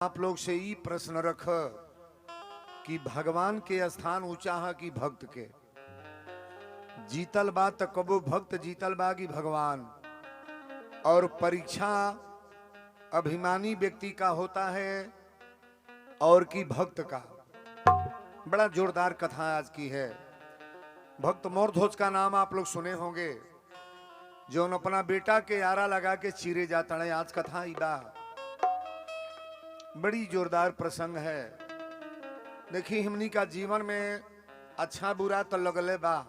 आप लोग से ही प्रश्न रख कि भगवान के स्थान ऊंचा है कि भक्त के। जीतल बा तो कबो भक्त जीतल बा कि भगवान। और परीक्षा अभिमानी व्यक्ति का होता है और कि भक्त का। बड़ा जोरदार कथा आज की है। भक्त मोरध्वज का नाम आप लोग सुने होंगे, जो अपना बेटा के आरा लगा के चीरे जाता है। आज कथा इबा बड़ी जोरदार प्रसंग है। देखिए, हमनी का जीवन में अच्छा बुरा तो लगले बा,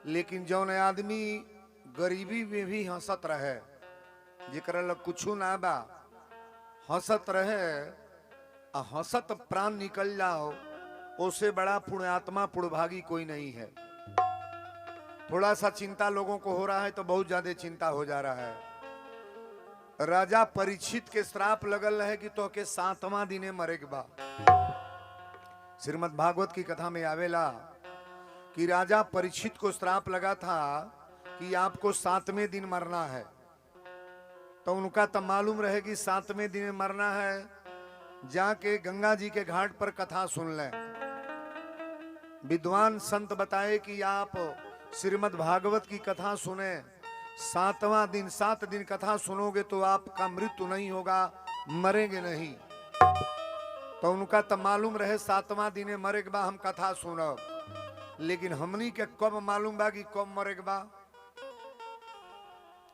लेकिन जौन आदमी गरीबी में भी हंसत रहे, जेकरा लग कुछू ना बा, हंसत रहे आ हंसत प्राण निकल जाओ, उससे बड़ा पुण्यात्मा पुण्यभागी कोई नहीं है। थोड़ा सा चिंता लोगों को हो रहा है तो बहुत ज्यादा चिंता हो जा रहा है। राजा परीक्षित के श्राप लगल है कि तो के 7वां दिने मरे के बा। श्रीमद् भागवत की कथा में आवेला कि राजा परीक्षित को श्राप लगा था कि आपको 7वें दिन मरना है। तो उनका तो मालूम रहे कि 7वें दिन मरना है, जाके गंगा जी के घाट पर कथा सुन लें। विद्वान संत बताए कि आप श्रीमद् भागवत की कथा सुने, 7वां दिन 7 दिन कथा सुनोगे तो आपका मृत्यु नहीं होगा, मरेंगे नहीं। तो उनका तो मालूम रहे 7वां दिन मरे के बा हम कथा सुनब, लेकिन हमनी के कब मालूम बा कि कब मरे के बा।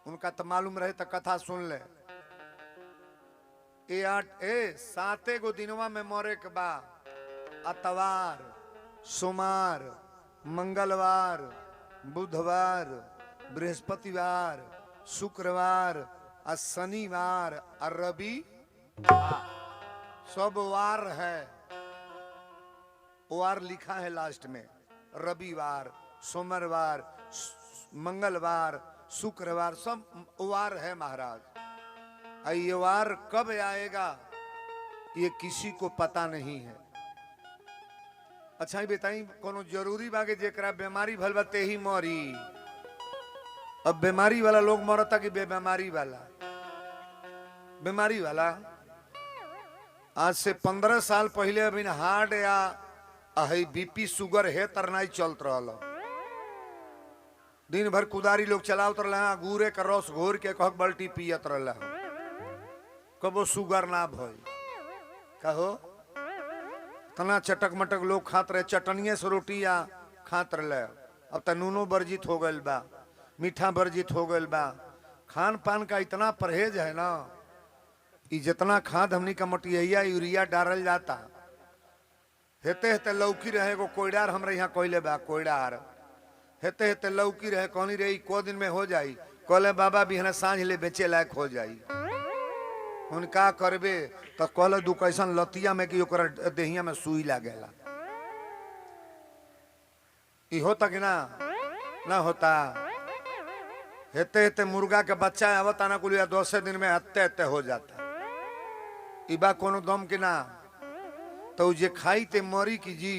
उनका तो मालूम रहे तो कथा सुन ले। 7 गो दिनवा में मरे के बा। अतवार, सोमवार, मंगलवार, बुधवार, बृहस्पतिवार, शुक्रवार और शनिवार और रवि, सब वार है। वार लिखा है लास्ट में। रविवार, सोमवार, मंगलवार, शुक्रवार, सब वार है महाराज। ये वार कब आएगा ये किसी को पता नहीं है। अच्छा ही बताई, कोनो जरूरी बागे जेकरा बीमारी भल बा ते ही मरी। अब बीमारी वाला लोग मरता कि बेबीमारी वाला? बीमारी वाला। आज से 15 साल पहले अभी हार्ट या बीपी शुगर है तरनाई चलत रहा। दिन भर कुदारी लोग चलावत रहा, गुरे का रस घोर के कह बल्टी पियत रहा, कबो शुगर ना भई। कहो तना चटक मटक लोग खात रहे, चटनिए से रोटी या खात रहे। अब तो नूनो वर्जित हो गल बा, मीठा वर्जित हो गल बा। खान पान का इतना परहेज है ना, कि जितना खाद हमनी का मटिया यूरिया डालल जाता। हेते हेते लौकी रहे गो कोयडार हमरा यहाँ कोयले बा। कोयडार हेते हेते लौकी रहे, कहनी रही को दिन में हो जाई। कहले बाबा बिहना सांझ ले बेचे लायक हो जाई। उनका करबे तो कहले दू कैसन लतिया में कि ओकरा देहिया में सुई लागेला। ई होता कि ना होता? हेते हेते मुर्गा के बच्चा आवता ना कुलिया 10 दिन में हत्ते हत्ते हो जाता। इबा कोनो दम के ना। तो जे खाई ते मरी की जी,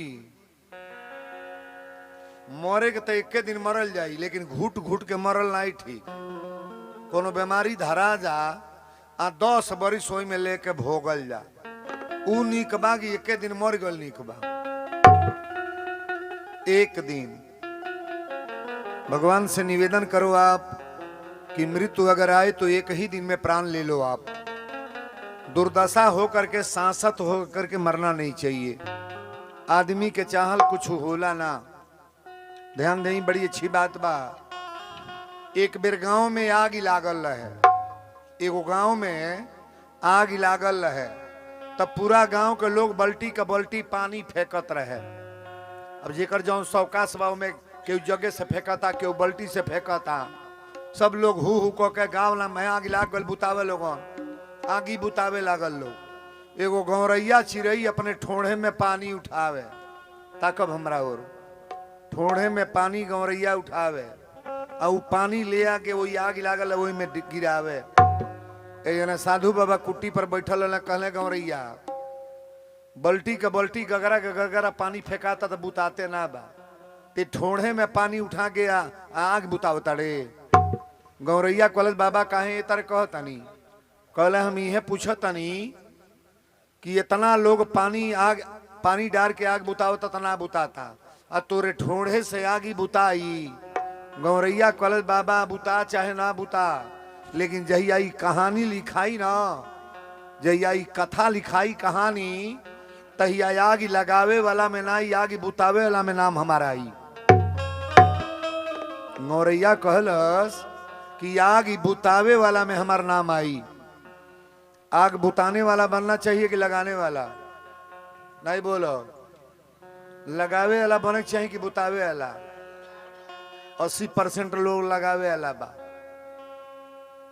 मरे के तो 1 दिन मरल जाई, लेकिन घुट घुट के मरल नहीं ठीक। कोनो बीमारी धरा जा आ 10 बरिस ओई में लेके भोगल जा, ऊ नीक बा कि 1 दिन मर गल नीक बा। 1 दिन भगवान से निवेदन करो आप कि मृत्यु अगर आए तो 1 ही दिन में प्राण ले लो आप। दुर्दशा हो करके, सांसत हो करके मरना नहीं चाहिए। आदमी के चाहल कुछ होला ना। ध्यान दें, बड़ी अच्छी बात बा। एक बेर गांव में आग लागल रहे। एगो गांव में आग लागल रहे, तब पूरा गांव के लोग बल्टी का बल्टी पानी फेंकत रहे। अब जेकर जौन सौकास बा में केहू जगह से फेंकता, केहू बल्टी से फेंकता। सब लोग हु हु कह के गाँव में आग लागल बुतावे, लोगन आगी बुतावे लागल लोग। एगो गौरैया चिड़ई अपने ठोड़े में पानी उठावे, ताकब हमरा और ठोड़े में पानी गौरैया उठावे, और वो पानी ले आके वही आग लागल वही में गिरावे। साधु बाबा कुट्टी पर बैठल रहे, कहले गौरैया बल्टी का बल्टी गगरा के गगरा पानी फेंकाता तो बुताते ना बा, ते ठोड़े में पानी उठा के आग बुतावता रे। गौरैया कहल बाबा काहे तर कहतनी? कहले हम इहे पूछतनी कि इतना लोग पानी डाल के आग बुताओ तना बुताता, और तोरे ठोड़े से आग ही बुताई। गौरैया कल बाबा बुता चाहे ना बुता, लेकिन जहिया कहानी लिखाई ना, जहिया कथा लिखाई कहानी, तहिया आग लगावे वाला में ना, आग बुतावे वाला में नाम हमारा आई। गौरैया कहलस कि आग बुतावे वाला में हमारा नाम आई। आग बुताने वाला बनना चाहिए कि लगाने वाला? नहीं बोलो, लगावे वाला बने चाहिए कि बुतावे वाला? 80% लोग लगावे वाला बा।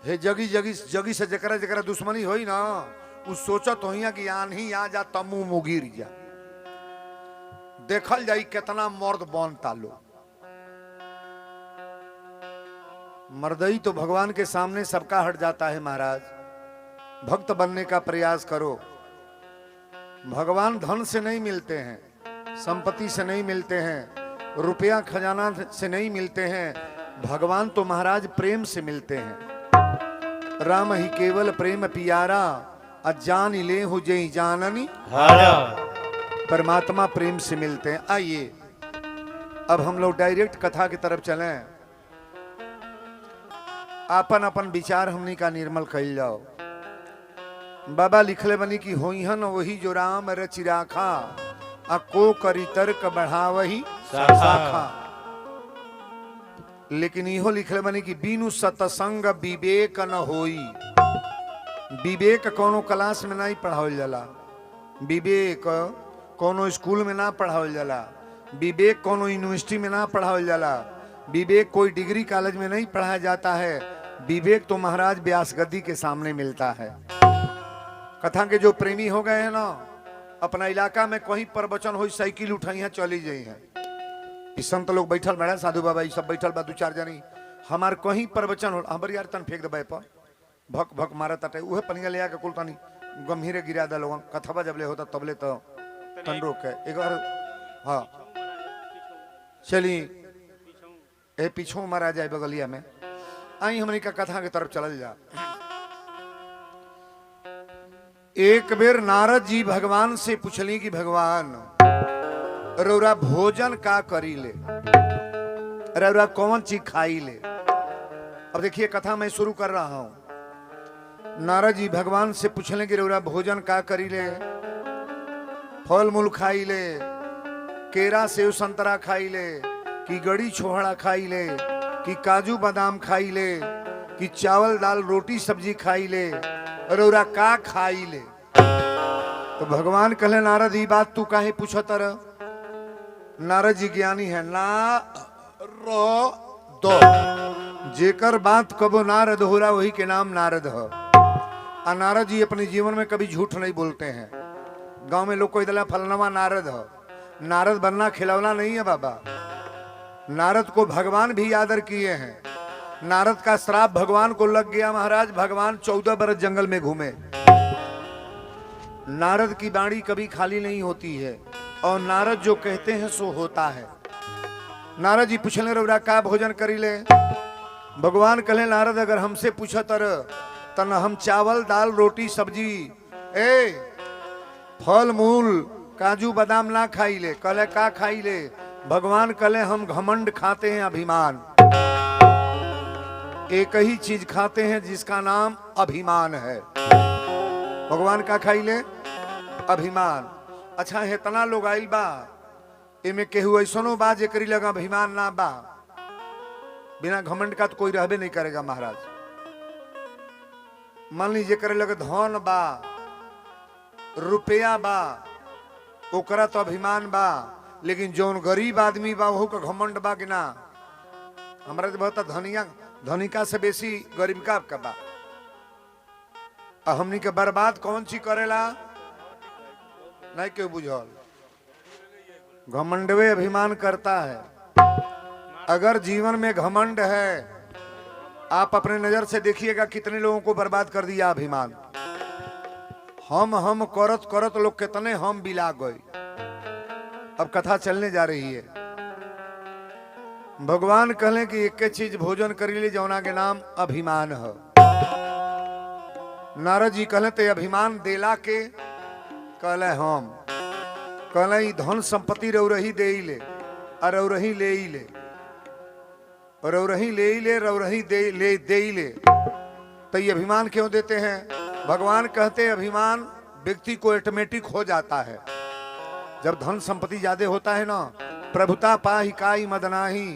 हे जगी जगी जगी से जकरा जकरा दुश्मनी होई ना, उस सोचत होइया कि आन्ही आ जा तमू मुगिर जा। देखल जाई कितना मर्द बनता लोग। मर्दई तो भगवान के सामने सबका हट जाता है महाराज। भक्त बनने का प्रयास करो। भगवान धन से नहीं मिलते हैं, संपत्ति से नहीं मिलते हैं, रुपया खजाना से नहीं मिलते हैं। भगवान तो महाराज प्रेम से मिलते हैं। राम ही केवल प्रेम पियारा, अजान ले हो जई जाननी। परमात्मा प्रेम से मिलते हैं। आइए अब हम लोग डायरेक्ट कथा की तरफ चलें। अपन अपन विचार हमनी का निर्मल कल जाओ। बाबा लिखले बनी कि होइहन वही जो राम रचि राखा, को करी तर्क बढ़ावही शाखा। लेकिन इहो लिखले बनी कि बिनु सतसंग विवेक न होई। विवेक कोनो क्लास में नहीं पढ़ावल जाला, विवेक कोनो स्कूल में ना पढ़ावल जाला, विवेक कोनो यूनिवर्सिटी में ना पढ़ावल जाला, विवेक कोई डिग्री कॉलेज में नहीं पढ़ाया जाता है। विवेक तो महाराज व्यास गद्दी के सामने मिलता है। कथा के जो प्रेमी हो गए हैं ना, अपना इलाका में कहीं प्रवचन हो, साइकिल उठाई है चली जाई है। इस संत लोग बैठल बड़ा, साधु बाबा ये सब बैठल बा, 2-4 जनी हमार कहीं प्रवचन हो, हमर यार तन फेंक दे पर भक भक मारा तटे उहे पनिया ले आके कुल तनी गंभीरे गिरा दे लोगन। कथवा जब ले होता तबले तो तन रोक है एक बार। हाँ चली ए पीछो मारा जाए बगलिया में। आई हमनी का कथा के तरफ चल जा। एक बेर नारद जी भगवान से पूछली कि भगवान रौरा भोजन का करी ले, रौरा कौन चीज खाई ले। अब देखिए कथा मैं शुरू कर रहा हूं। नारद जी भगवान से पूछले कि रौरा भोजन का करी ले। फल मूल खाई ले, केरा सेव संतरा खाई ले, कि गड़ी छोहड़ा खाई ले, कि काजू बादाम खाई ले, कि चावल दाल रोटी सब्जी खाई ले, रौरा का खाई ले। तो भगवान कहले नारद ये बात तू काहे पूछत रह? नारद जी ज्ञानी है। ना रो दो जेकर बात कबो नारद हो रहा वही के नाम नारद है। और नारद जी अपने जीवन में कभी झूठ नहीं बोलते हैं। गांव में लोग को इधर फलनवा नारद है, नारद बनना खिलौना नहीं है बाबा। नारद को भगवान भी आदर किए हैं। नारद का श्राप भगवान को लग गया महाराज। भगवान 14 बरस जंगल में घूमे। नारद की बाणी कभी खाली नहीं होती है, और नारद जो कहते हैं सो होता है। नारद जी पूछले रौरा का भोजन करी ले। भगवान कहले नारद अगर हमसे पूछा तन हम चावल दाल रोटी सब्जी फल मूल काजू बादाम ना खाई ले। कहले का खाई ले? भगवान कहले हम घमंड खाते हैं, अभिमान। एक ही चीज खाते हैं जिसका नाम अभिमान है। भगवान का खाई ले? अभिमान। अच्छा इतना लोग आइल बा, इमे केहू ऐसनो बा जेकरी लगा अभिमान ना बा? बिना घमंड का तो कोई रहबे नहीं करेगा महाराज। मान लीजिए करे लगे धन बा, रुपया बा, ओकरा तो अभिमान बा, लेकिन जौन गरीब आदमी बा वहू का घमंड बा कि ना? हमारा तो बहुत धनिका से बेसी गरीब का बा। हमनी के बर्बाद कौन सी करेला नहीं क्यों बुझल? घमंडवे अभिमान करता है। अगर जीवन में घमंड है, आप अपने नजर से देखिएगा कितने लोगों को बर्बाद कर दिया अभिमान। हम करत करत लोग कितने हम बिला गए। अब कथा चलने जा रही है। भगवान कहले कि एक चीज भोजन करी ले जौना के नाम अभिमान है। नारद जी कहले ते अभिमान देला के कहले हम कहले ई धन संपत्ति रौरही दे ही ले और रौरही ले ही ले और रौरही ले ही ले रौरही दे ही ले। तो ये अभिमान क्यों देते हैं? भगवान कहते अभिमान व्यक्ति को ऑटोमेटिक हो जाता है। जब धन संपत्ति ज्यादा होता है ना, प्रभुता पाहि काई मदनाही,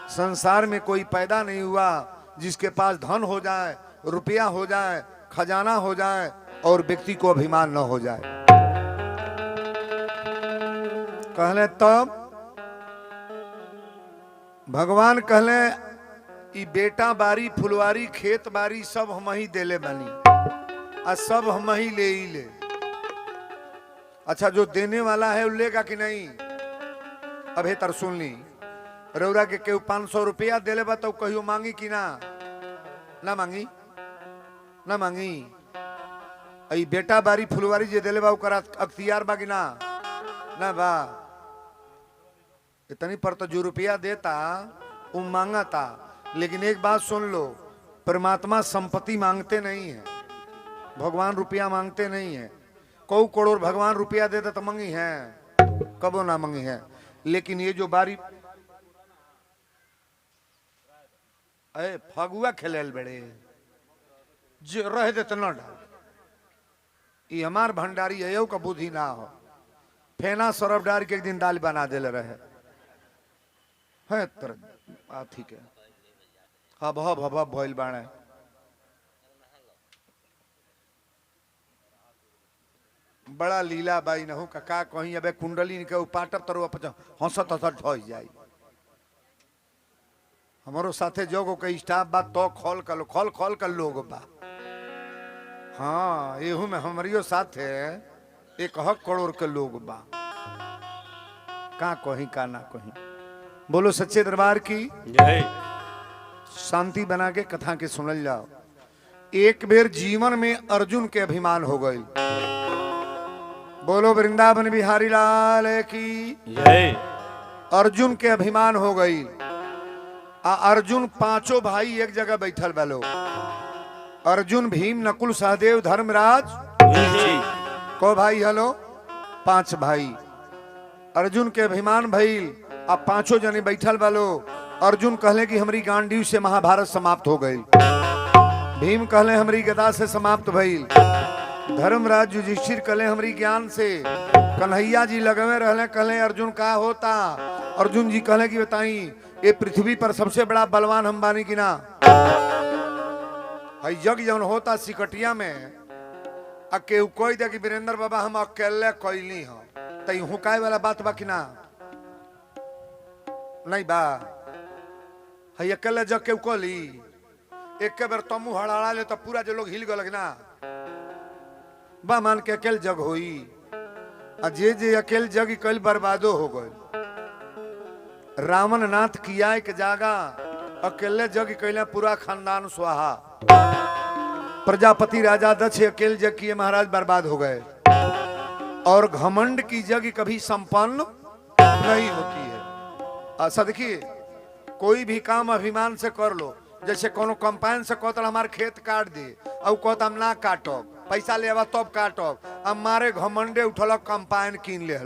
संसार में कोई पैदा नहीं हुआ जिसके पास धन हो जाए, रुपया हो जाए, खजाना हो जाए और व्यक्ति को अभिमान न हो जाए। कहले तब भगवान कहले ई बेटा बारी फुलवारी खेत बारी सब हम ही देले बनी और सब हम ही ले ही ले। अच्छा जो देने वाला है वो लेगा कि नहीं? अब हे तर सुन ली, रौरा के केहू 500 रुपया देले बा तो कहियो मांगी कि ना? ना मांगी, ना मांगी। आई बेटा बारी फुलवारी जे देले बा ओकरा अख्तियार बा कि ना? ना बा। इतनी पर तो जो रुपया देता वो मांगा था। लेकिन एक बात सुन लो, परमात्मा संपत्ति मांगते नहीं है, भगवान रुपया मांगते नहीं है। कौ करोड़ भगवान रुपया देता तो मंगी है, कबो ना मंगी है। लेकिन ये जो बारी अरे फगुआ खेल बड़े जो रह दे तो न डाल, ये हमार भंडारी है का बुद्धि ना हो। फेना सरफ डाल के एक दिन दाल बना दे रहे है ठीक है। हाँ भव भइल बाणे बड़ा लीला बाई नहू का कहीं अबे कुंडली के पाटब तरु हंसत हंसत ढह जाई। हमारो साथे जोगो के स्टाफ बा तो खोल कर लोग बा। हाँ एहू में हमारियो साथे 1 करोड़ के लोग बा। का कहीं का ना कहीं। बोलो सच्चे दरबार की जय। शांति बना के कथा के सुनल जाओ। एक बेर जीवन में अर्जुन के अभिमान हो गई। बोलो वृंदावन बिहारी लाल की जय। अर्जुन के अभिमान हो गई। अर्जुन 5 भाई एक जगह बैठल बालो। अर्जुन भीम नकुल सहदेव धर्मराज को भाई हलो 5 भाई। अर्जुन के अभिमान भइल। अब 5 जने बैठल बालो। अर्जुन कहले कि हमारी गांडीव से महाभारत समाप्त हो गई। भीम कहले हमारी गदा से समाप्त भइल। धर्मराज युधिष्ठिर कहले हमारी ज्ञान से। कन्हैया जी लगवे रहले कहले अर्जुन का होता। अर्जुन जी कहले कि बताई ये पृथ्वी पर सबसे बड़ा बलवान हम बानी कि ना? यज्ञ जौन होता सिकटिया में केहू कोई दे कि वीरेंद्र बाबा हम अकेले कैली हो तई हुकाय वाला बात बा कि ना? नहीं बा। है अकेले जग के कली एक बार तमु हड़ाड़ा ले तो पूरा जो लोग हिल गल ना बा मान के अकेले जग होई। जे अकेले जग कल बर्बादो हो गए। रावण नाथ किया एक जागा अकेले जग कैले पूरा खानदान स्वाहा। प्रजापति राजा दक्ष अकेले जग किए महाराज बर्बाद हो गए। और घमंड की जग कभी संपन्न नहीं होती है। ऐसा देखिए कोई भी काम अभिमान से कर लो। जैसे कोनो कंपाइन से कहता हमारे खेत काट दे और कहता हम ना काटब, पैसा ले तब काटब। अब मारे घमंडे उठल कंपाइन कीन ले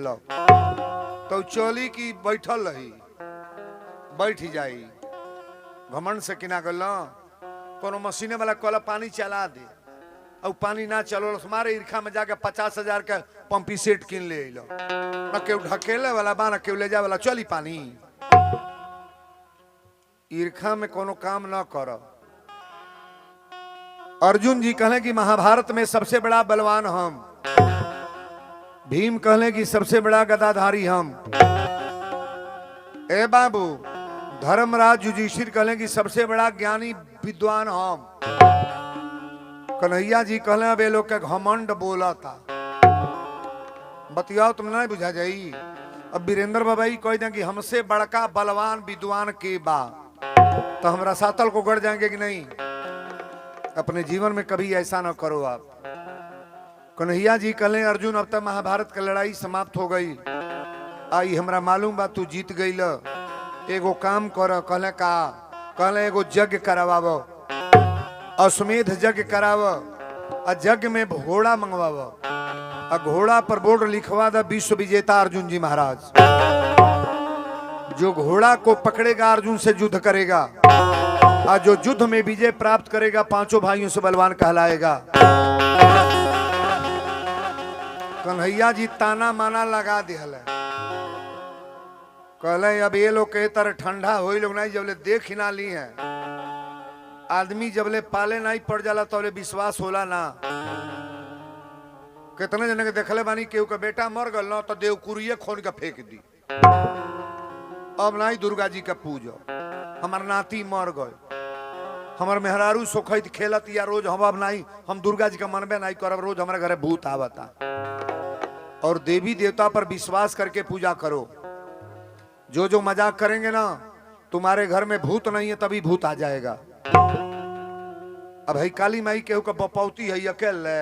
तो चली की बैठल रही बैठ जाई। घमंड से किना गल कोनो मशीने वाला कहला पानी चला दे और पानी ना चलो हमारे ईर्खा में जाके 50,000 का पंपी सेट किन ले लो। न केहू ढकेले वाला बा न केहू ले जा वाला चली पानी। ईर्खा में कोनो काम न करो। अर्जुन जी कहले कि महाभारत में सबसे बड़ा बलवान हम। भीम कहले कि सबसे बड़ा गदाधारी हम। ए बाबू धर्मराज युधिष्ठिर कहले कि सबसे बड़ा ज्ञानी विद्वान हम। कन्हैया जी कहले अब ये लोग के घमंड बोला था। बतियाओ तुम नहीं बुझा जाई। अब वीरेंद्र बाबा ही कह दें कि हमसे बड़का बलवान विद्वान के बा तो हमरा सातल को गड़ जाएंगे कि नहीं? अपने जीवन में कभी ऐसा ना करो आप। कन्हैया जी कहले अर्जुन अब तक महाभारत की लड़ाई समाप्त हो गई। आई हमरा मालूम बा तू जीत गई। एगो काम कर। कहले का? कहले एगो यज्ञ कराव, अश्वमेध यज्ञ कराव। यज्ञ में घोड़ा मंगवाव घोड़ा पर बोर्ड लिखवा दा विश्व विजेता अर्जुन जी महाराज। जो घोड़ा को पकड़ेगा अर्जुन से युद्ध करेगा, और जो युद्ध में विजय प्राप्त करेगा पांचों भाइयों से बलवान कहलाएगा। कन्हैया जी ताना माना लगा दिहल, कहले अब ये लोग के तरह ठंडा हो लोग नहीं, जबले देख ही ना ली है आदमी, जबले पाले नहीं पड़ जाला तबले विश्वास होला ना। कितने जने के देखले बानी, केहू का बेटा मर गल ना तो देवकुरिये खोन के फेंक दी, अब नहीं दुर्गा जी का पूजो, हमार नाती मर गए, हमार मेहरारू सोखत खेलत या रोज, हम अब नहीं, हम दुर्गा जी का मनबे नहीं करब, रोज हमारे घरे भूत आवता। और देवी देवता पर विश्वास करके पूजा करो। जो जो मजाक करेंगे ना, तुम्हारे घर में भूत नहीं है तभी भूत आ जाएगा। अब है काली माई केहू का बपौती है अकेले,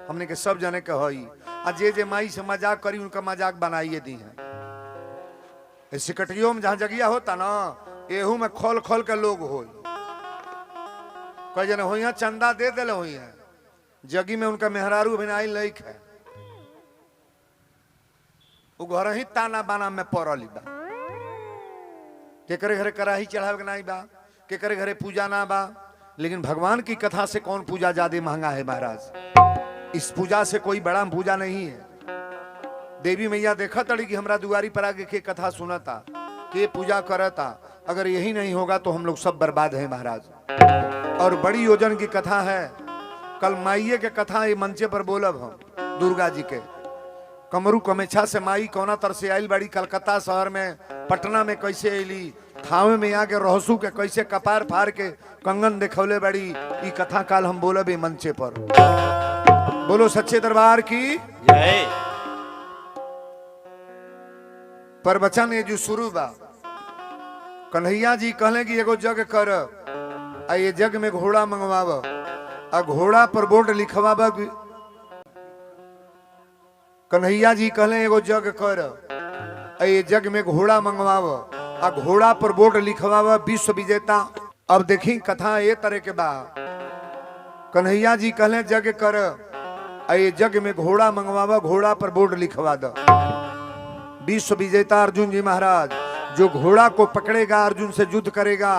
हमने के सब जने के हई, आ जे माई से मजाक करी उनका मजाक बनाइए दी है। सिकटियों में जहां जगिया होता ना, एहू में खोल खोल के लोग हो, कई जने हो चंदा दे दिले हुई है, जगी में उनका मेहरारू बिनाई लैक है, वो घर ही ताना बाना में पड़ल बा। केकरे घरे कराही चढ़ावे के नहीं बा, केकरे घरे पूजा ना बा, लेकिन भगवान की कथा से कौन पूजा ज्यादा महंगा है महाराज। इस पूजा से कोई बड़ा पूजा नहीं है। देवी मैया देखा तड़ी कि हमरा दुआरी पर आगे के कथा सुनता, के पूजा करता, अगर यही नहीं होगा तो हम लोग सब बर्बाद हैं महाराज। और बड़ी योजन की कथा है, कल माइये के कथा ये मंचे पर बोलब हम, दुर्गा जी के कमरू कमेछा से माई कौना तर से आइल बड़ी, कलकत्ता शहर में, पटना में कैसे अली, थावे में आके रहसू के कैसे कपार फाड़ के कंगन देखौले बड़ी, ई कथा काल हम बोलब मंचे पर। बोलो सच्चे दरबार की जय। प्रवचन ये जो शुरू बा, कन्हैया जी कहले कि एगो जग कर, आ ये जग में घोड़ा मंगवाव, आ घोड़ा पर बोर्ड लिखवाव। कन्हैया जी कहले एगो जग कर, आ ये जग में घोड़ा मंगवाव, आ घोड़ा पर बोर्ड लिखवाव विश्व विजेता। अब देखी कथा ये तरह के बा, कन्हैया जी कहले जग कर, आ ये जग में घोड़ा मंगवावा, घोड़ा पर बोर्ड लिखवा दो विश्व विजेता अर्जुन जी महाराज। जो घोड़ा को पकड़ेगा अर्जुन से युद्ध करेगा,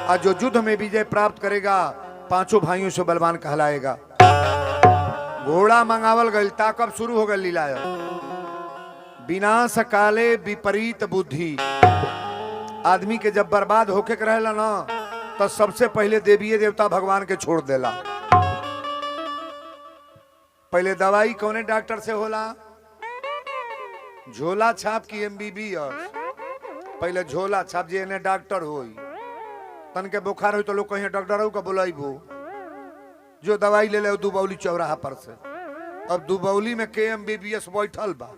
और जो युद्ध में विजय प्राप्त करेगा पांचों भाइयों से बलवान कहलाएगा। घोड़ा मंगावल गई, ताकब शुरू हो गई लीला। विनाश काले विपरीत बुद्धि, आदमी के जब बर्बाद होके रहेला ना, तो सबसे पहले देवी देवता भगवान के छोड़ देला। पहले दवाई कौने डॉक्टर से होला, झोला छाप की MBBS, पहले झोला छाप जे ने डॉक्टर होई, तन के बुखार हो तो लोग कहीं डॉक्टर का बुलाइबो, जो दवाई ले ले दुबौली चौराहा पर से। अब दुबौली में के MBBS बैठल बा,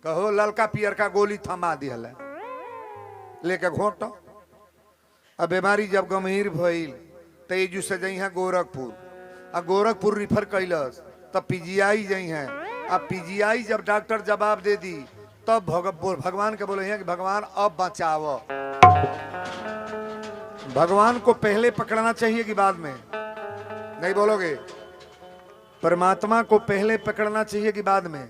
कहो ललका पियर का गोली थमा दिहल लेके घोट। अब बीमारी जब गंभीर भइल तेजू से जई है गोरखपुर, आ गोरखपुर रिफर कैलस तब PGI जई है। अब PGI जब डॉक्टर जवाब दे दी तब भगवान के बोले हैं कि भगवान अब बचाओ। भगवान को पहले पकड़ना चाहिए कि बाद में? नहीं बोलोगे? परमात्मा को पहले पकड़ना चाहिए कि बाद में?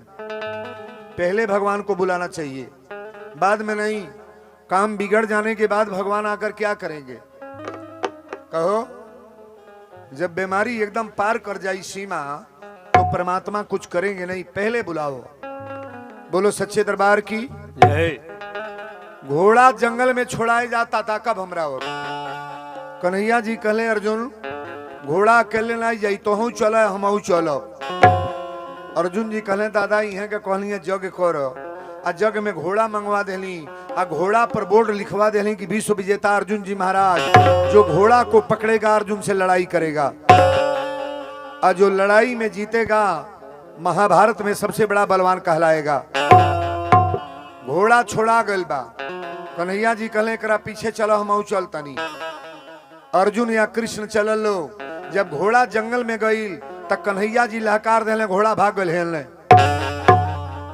पहले भगवान को बुलाना चाहिए, बाद में नहीं। काम बिगड़ जाने के बाद भगवान आकर क्या करेंगे? कहो, जब बीमारी एकदम पार कर जाए सीमा तो परमात्मा कुछ करेंगे नहीं, पहले बुलाओ। बोलो सच्चे दरबार की जय। घोड़ा जंगल में छोड़ाया जाता था कब हमरा और कन्हैया जी कहले अर्जुन घोड़ा अकेले नहीं जाई, तो हूँ चला हम चलो। अर्जुन जी कहले दादा यहाँ के कहलिए जग कर, आ जग में घोड़ा मंगवा देली, आ घोड़ा पर बोर्ड लिखवा देली कि विश्व विजेता अर्जुन जी महाराज। जो घोड़ा को पकड़ेगा अर्जुन से लड़ाई करेगा, और जो लड़ाई में जीतेगा महाभारत में सबसे बड़ा बलवान कहलाएगा। घोड़ा छोड़ा गल बा, कन्हैया जी कहले करा पीछे चलो हम चलतनी। अर्जुन या कृष्ण चलल लो। जब घोड़ा जंगल में गई तब कन्हैया जी लहकार देले, घोड़ा भाग गए हेलने।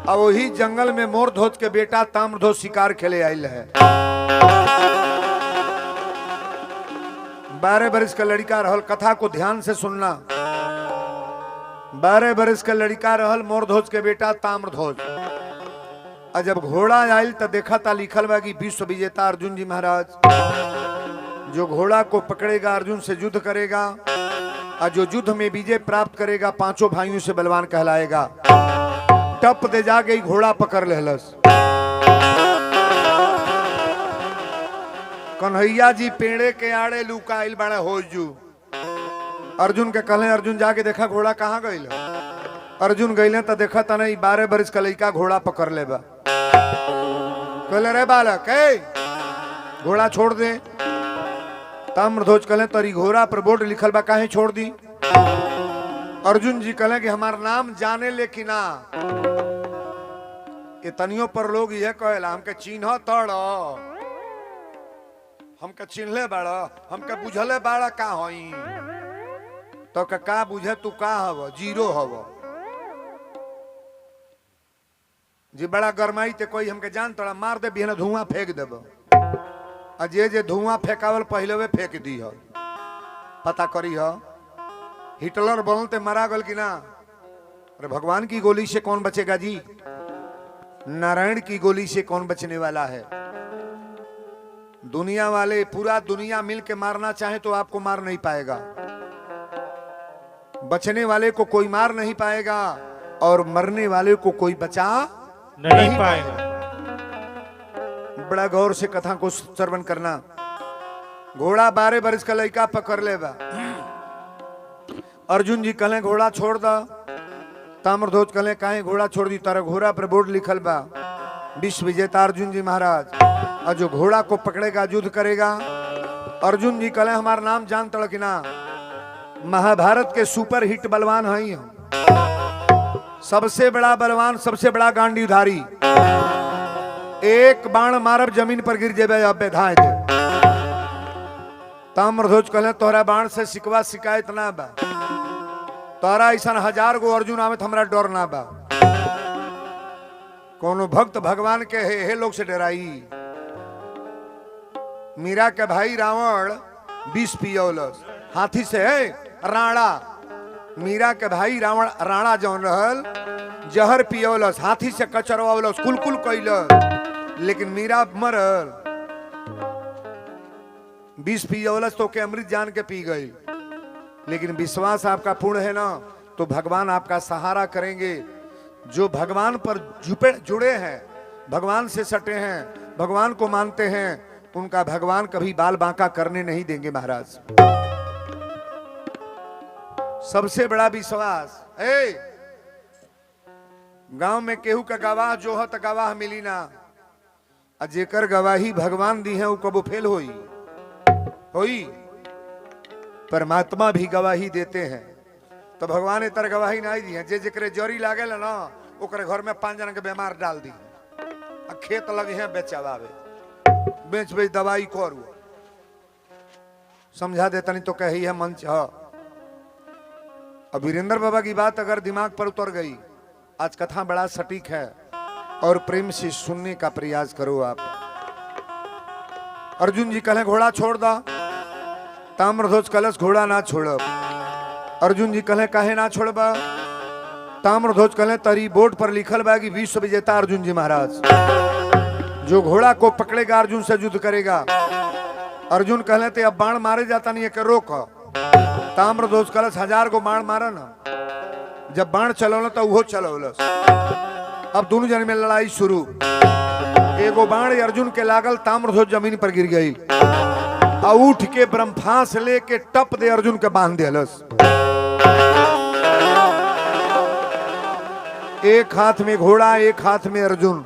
अब वही जंगल में मोर धोत के बेटा ताम्रध्वज शिकार खेले आयल है। 12 बरस का लड़का रहल। कथा को ध्यान से सुनना। 12 बरस का लड़का रहल मोरध्वज के बेटा ताम्रध्वज। और जब घोड़ा आयल तो देखा था लिखल बा कि विश्व विजेता अर्जुन जी महाराज, जो घोड़ा को पकड़ेगा अर्जुन से युद्ध करेगा और जो युद्ध में विजय प्राप्त करेगा 5 भाइयों से बलवान कहलाएगा। टप दे जा गई घोड़ा पकड़ लेहलस। कन्हैया जी पेड़े के आड़े लुकाइल बड़ा होजू। अर्जुन के कहले अर्जुन जाके देखा घोड़ा कहाँ गइल। अर्जुन गइले तो देखा था नहीं 12 बरस का लड़का घोड़ा पकड़ ले बा। कहले रे बालक घोड़ा छोड़ दे। ताम्रध्वज कहले तरी घोड़ा पर बोर्ड लिखल बा काहे छोड़ दी। अर्जुन जी कहले कि हमार नाम जाने ले ना। ये तनियों पर लोग यह कहला हमके चिन्ह तड़, हमके चिन्हले बाड़ा, हमके बुझले बाड़ा का होई। तो का बुझे तू का हव, जीरो हव। जी बड़ा गरमाई ते कोई हमके जान तोड़ा मार दे बिना धुआं फेंक देब। अजे जे धुआं फेंकावल पहले वे फेंक दी हो। पता करी हो हिटलर बनते मरा गल कि ना। अरे भगवान की गोली से कौन बचेगा जी, नारायण की गोली से कौन बचने वाला है। दुनिया वाले पूरा दुनिया मिल के मारना चाहे तो आपको मार नहीं पाएगा। बचने वाले को कोई मार नहीं पाएगा और मरने वाले को कोई बचा नहीं पाएगा। बड़ा गौर से कथा को श्रवण करना। घोड़ा 12 बरस का लड़का पकड़ लेगा। अर्जुन जी कहले घोड़ा छोड़ दा। ताम्रध्वज कहले काहे घोड़ा छोड़ दी। तारा घोड़ा पर बोर्ड लिखल बा विश्व विजेता अर्जुन जी महाराज, और जो घोड़ा को पकड़ेगा युद्ध करेगा। अर्जुन जी कहले हमारा नाम जान तड़ कि ना। महाभारत के सुपर हिट बलवान हैं हम। सबसे बड़ा बलवान, सबसे बड़ा गांडीधारी। एक बाण मारब जमीन पर गिर जेबे अब धाए दे। ताम्रध्वज कहले तोहरा बाण से सिकवा शिकायत ना बा। तोहरा ऐसा 1000 गो अर्जुन आवे हमरा डर ना बा। कोनो भक्त भगवान के हे लोग से डराई। मीरा के भाई रावण विष पियोलस हाथी से राणा। मीरा के भाई रावण राणा जौन रहल जहर पियोलस हाथी से कचरवावलस कुलकुल कैलस, लेकिन मीरा मरल। विष पियोलस तो के अमृत जान के पी गई। लेकिन विश्वास आपका पूर्ण है ना तो भगवान आपका सहारा करेंगे। जो भगवान पर जुड़े हैं, भगवान से सटे हैं, भगवान को मानते हैं, उनका भगवान कभी बाल बांका करने नहीं देंगे महाराज। सबसे बड़ा विश्वास गांव में केहू का गवाह जो है तो गवाह मिली ना। जेकर गवाही भगवान दी है वो कबो फेल होई। परमात्मा भी गवाही देते हैं तो भगवान इतर गवाही नहीं दी है। जे जेकरे जरी लागे ना ओकरे घर में 5 जन के बीमार डाल दी। खेत लगे हैं बेचवावे, बेच बेच दवाई करू। समझा देता नहीं तो कही है मंच है। अब वीरेंद्र बाबा की बात अगर दिमाग पर उतर गई, आज कथा बड़ा सटीक है और प्रेम से सुनने का प्रयास करो आप। अर्जुन जी कहले घोड़ा छोड़ दा। ताम्रध्वज कलश घोड़ा ना छोड़। अर्जुन जी कहले काहे ना छोड़बा। ताम्रध्वज कहले तरी बोर्ड पर लिखल बा कि विश्व विजेता अर्जुन जी महाराज, जो घोड़ा को पकड़ेगा अर्जुन से युद्ध करेगा। अर्जुन कहले ते अब बाण मारे जाता नहीं है कि रोक। ताम्रध्वज कलश 1000 को बाण मारा ना। जब बाण चलौल तो वो चलौलस। अब दोनों जन में लड़ाई शुरू। एगो बाण अर्जुन के लागल, ताम्रध्वज जमीन पर गिर गई। उठ के ब्रह्मास लेके टप दे अर्जुन के बांध दिलस। एक हाथ में घोड़ा, एक हाथ में अर्जुन।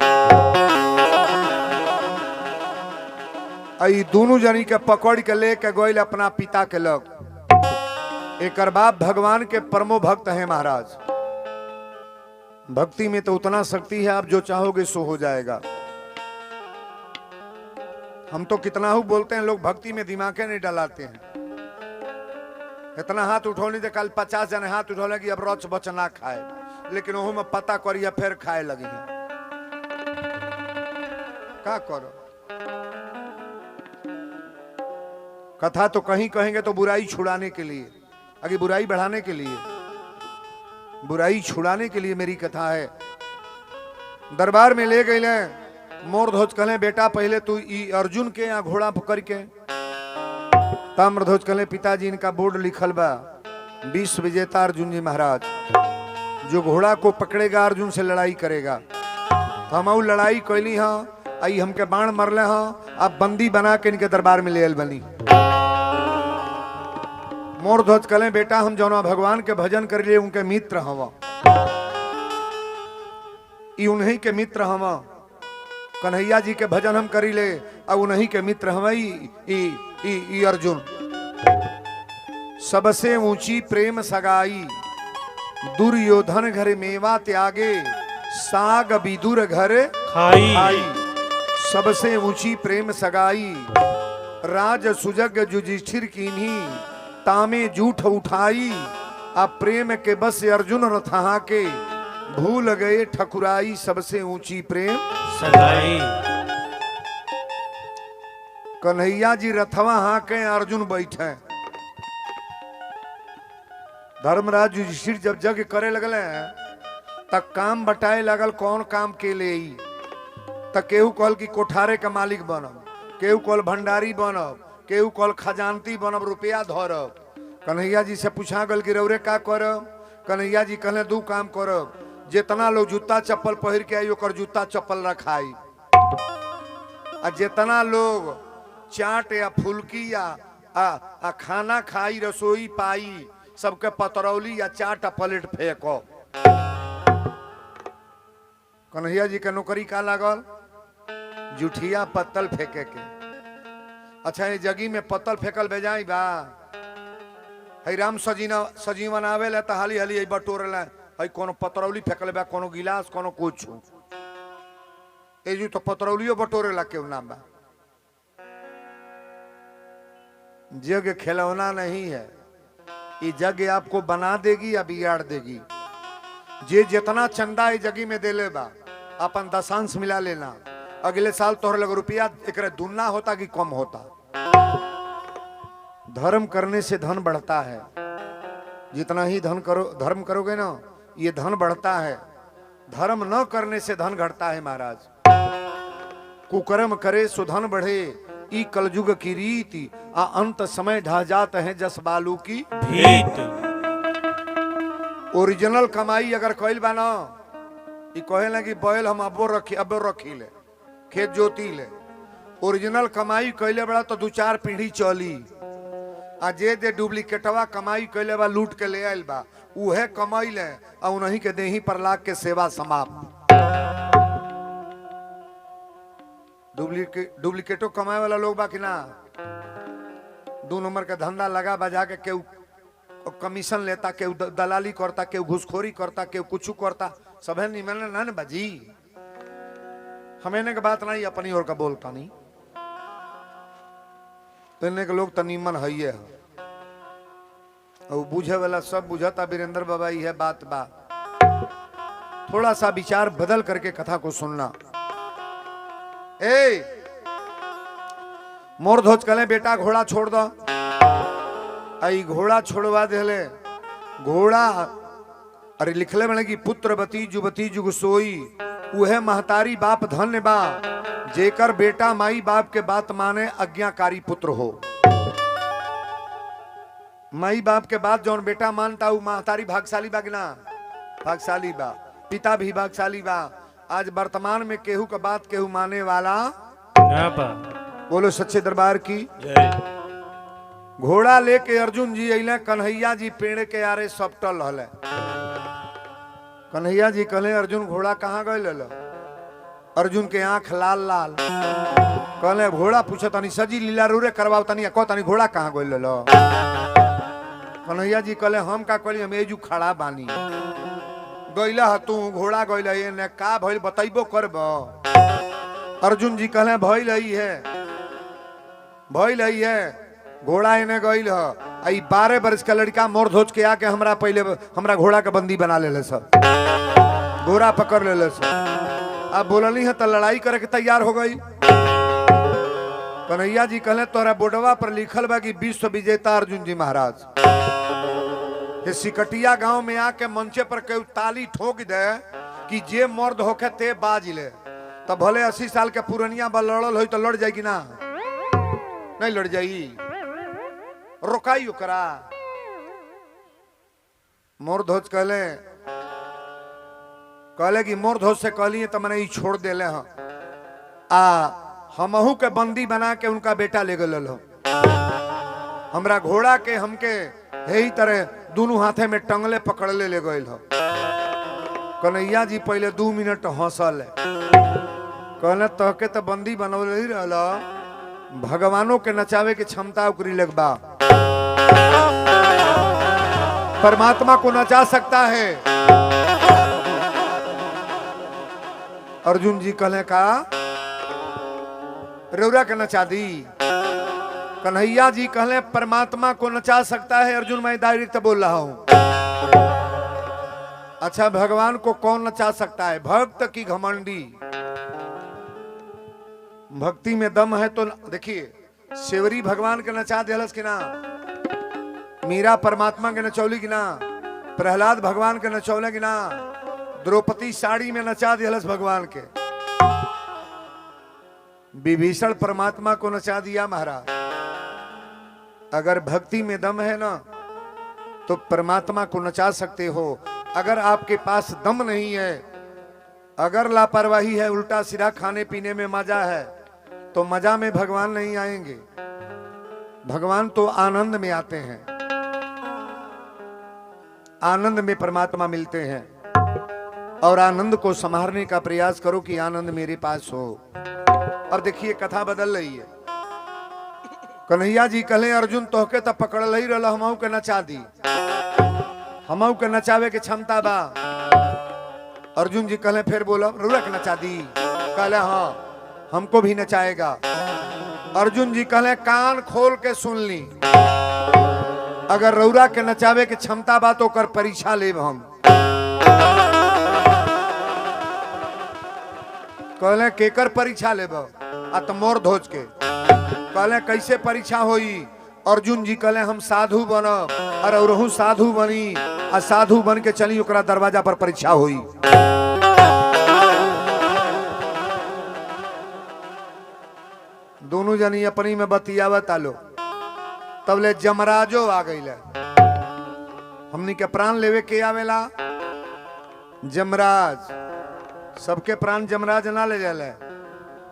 आई दोनों जनी के पकड़ के लेके गए अपना पिता के लग। एक बाप भगवान के परमो भक्त हैं महाराज। भक्ति में तो उतना शक्ति है, आप जो चाहोगे सो हो जाएगा। हम तो कितना ही बोलते हैं, लोग भक्ति में दिमागे नहीं डलाते हैं। इतना हाथ उठौनी तो कल 50 जने हाथ उठौले कि अब रच बच ना खाए, लेकिन वो में पता करिए फिर खाए लगी है। क्या करो। कथा तो कहीं कहेंगे तो बुराई छुड़ाने के लिए, आगे बुराई बढ़ाने के लिए। बुराई छुड़ाने के लिए मेरी कथा है। दरबार में ले गए मोर ध्वज कहले बेटा पहले तू ई अर्जुन के यहाँ घोड़ा पकड़ के। ताम्र ध्वज कहले पिताजी इनका बोर्ड लिखल बा विश्व विजेता अर्जुन जी महाराज, जो घोड़ा को पकड़ेगा अर्जुन से लड़ाई करेगा। तो हम लड़ाई कैली हाँ, आई हमके बाण मरले हाँ, अब बंदी बना के इनके दरबार में ले आयल बनी। मोर ध्वज कहले बेटा हम जौना भगवान के भजन कर लिए उनके मित्र हवा, उन्हीं के मित्र हवा। कन्हैया जी के भजन हम करी ले अब उन्हीं के मित्र हम अर्जुन। सबसे ऊंची प्रेम सगाई, दुर्योधन घर मेवा त्यागे, साग विदुर घर खाई। सबसे ऊंची प्रेम सगाई, राज सुजग युधिष्ठिर कीन्ही, तामे जूठ उठाई। अब प्रेम के बस अर्जुन रथा के, भूल गए ठकुराई। सबसे ऊंची प्रेम सगाई। कन्हैया जी रथवा हाके अर्जुन बैठे। धर्मराज युधिष्ठिर जब यज्ञ करे लगले तब काम बटाए लगल कौन काम के ले। तब केहू कहल कि कोठारे का मालिक बनब, केहू कहल भंडारी बनब, केहू कहल खजानती बनब, रुपया धरब। कन्हैया जी से पूछा गल कि रौरे का करब। कन्हैया जी कहले दू काम करब, जितना लोग जूता चप्पल पहिर के आई ओकर जूता चप्पल रखाई, आ जितना लोग चाट या फुल्की या खाना खाई रसोई पाई सबके पतरौली या चाट प्लेट फेंको। कन्हैया जी के नौकरी का लागल, जुठिया पत्तल फेंके के। अच्छा ये जगी में पत्तल फेंकल बेजाई बा, है राम सजीवन आवे ले तो हाली हाली बटोरे ला, है कोनो पतरौली फेंकल बा, कोनो गिलास, कोनो कुछ एजू तो पतरौलियो बटोरे ला क्यों ना बा। जग खिलौना नहीं है, ये जग आपको बना देगी या बिगाड़ देगी। जे जितना चंदा इस जगी में दे ले बा अपन दशांश मिला लेना, अगले साल तोहर लग रुपया एक दुना होता कि कम होता। धर्म करने से धन बढ़ता है, जितना ही धर्म करोगे ना ये धन बढ़ता है। धर्म न करने से धन घटता है महाराज। कुकर्म करे सो धन बढ़े, ई कलयुग की रीति, आ अंत समय ढह जाते हैं जस बालू की भीत। ओरिजिनल कमाई अगर कैल बा ना, ई कहे लगी बैल हम अबो रखी ले, खेत जोती ले। ओरिजिनल कमाई कैले बड़ा तो 2-4 पीढ़ी चली। आ जे डुप्लीकेटवा कमाई कैले बा लूट के ले आयल बा, उहे कमाई ले आ उन्हीं के देही पर लाग के सेवा समाप्त। डुप्लीकेटो कमाए वाला लोग बा कि ना, 2 नंबर का धंधा लगा बजा के केहू कमीशन लेता, केहू दलाली करता, केहू घुसखोरी करता, केहू कुछ करता, सब निमन ना न बाजी। हमें के बात नहीं अपनी ओर का बोलता नहीं, तो के लोग तनीमन है और बुझे वाला सब बुझता। वीरेंद्र बाबा है बात बा, थोड़ा सा विचार बदल करके कथा को सुनना। ए मोर ध्वज कहले बेटा घोड़ा छोड़ दो। आई घोड़ा छोड़वा देले। घोड़ा अरे लिखले बने कि पुत्रवती जुवती जुग सोई, उहे महतारी बाप धन्य बा, जेकर बेटा माई बाप के बात माने आज्ञाकारी पुत्र हो। माई बाप के बात जौन बेटा मानता वो महतारी भागशाली बा कि ना, भागशाली बा। पिता भी भागशाली बा। आज वर्तमान में केहू का बात केहू माने वाला ना बा। बोलो सच्चे दरबार की जय। घोड़ा लेके अर्जुन जी अइले, कन्हैया जी पेड़ के आरे सपटल रहले। कन्हैया जी कहले अर्जुन घोड़ा कहाँ गए? अर्जुन के आंख लाल लाल। कहले घोड़ा पूछो तनी सजी लीला रूरे करवाओ तनी, कहो तनी घोड़ा कहाँ गए? कन्हैया जी कहले हम का कहली, हम एजू खड़ा बानी। गइला तू घोड़ा गइला ने का भइल बतैबो करब? अर्जुन जी कहले भइल है घोड़ा इने गइल है। 12 वर्ष का लड़का मोर धोच के आके हमरा घोड़ा का बंदी बना ले सब, घोड़ा पकड़ ले सब। अब बोलनी है तो लड़ाई करे के तैयार हो गई। कन्हैया जी कहले तोरा बोर्डवा पर लिखल बा कि विश्व विजेता अर्जुन जी महाराज। ये सिकटिया गांव में आके मंचे पर कोई ताली ठोक दे कि जे मर्द होके ते बाज ले, तब भले 80 साल के पुरनिया बा लड़ल हो तो लड़ जाएगी ना, नहीं लड़ जाएगी, रोकाई ओकरा। मोर धोज कहले कि मोर धोज से कहली तो मैंने छोड़ देले हाँ, हमहू के बंदी बना के उनका बेटा ले गल हो, हमरा घोड़ा के हमके यही तरह दोनों हाथे में टंगले पकड़ले ले गए हो। कन्हैया जी पहले 2 मिनट हंसल, कहले तहके तो बंदी बनौले ही रहला, भगवानों के नचावे के क्षमता उकरी लगबा, परमात्मा को नचा सकता है। अर्जुन जी कहले का रौरा के नचा दी, कन्हैया जी कहले परमात्मा को नचा सकता है। अर्जुन मैं डायरेक्ट बोल रहा हूं, अच्छा भगवान को कौन नचा सकता है? भक्त की घमंडी, भक्ति में दम है तो देखिए सेवरी भगवान के नचा दिलस कि ना, मीरा परमात्मा के नचौली कि ना, प्रहलाद भगवान के नचौले कि ना, द्रौपदी साड़ी में नचा दिलस भगवान के, विभीषण परमात्मा को नचा दिया महाराज। अगर भक्ति में दम है ना तो परमात्मा को नचा सकते हो। अगर आपके पास दम नहीं है, अगर लापरवाही है, उल्टा सीधा खाने पीने में मजा है, तो मजा में भगवान नहीं आएंगे। भगवान तो आनंद में आते हैं, आनंद में परमात्मा मिलते हैं, और आनंद को संभालने का प्रयास करो कि आनंद मेरे पास हो। अब देखिए कथा बदल रही है। कन्हैया जी कहले अर्जुन तोहके तो पकड़ ही रहा, हमहू के नचा दी, हमहू के नचावे के क्षमता बा। अर्जुन जी कहले फिर बोला रौरा के नचा दी, कहले हाँ हमको भी नचाएगा। अर्जुन जी कहले कान खोल के सुन ली, अगर रौरा के नचावे के क्षमता बा तो कर परीक्षा लेब हम। कहले केकर परीक्षा लेब? मोर धोज के। कहले कैसे परीक्षा होई? अर्जुन जी कहले हम साधु बनब, और औरहू साधु बनी, आ साधु बन के चली ओकरा दरवाजा पर परीक्षा होई। दोनों जनी अपनी में बतियावत आलो, तबले जमराजो आ गई। हमनी के प्राण लेवे के आवेला जमराज, सबके प्राण जमराज ना ले जाले।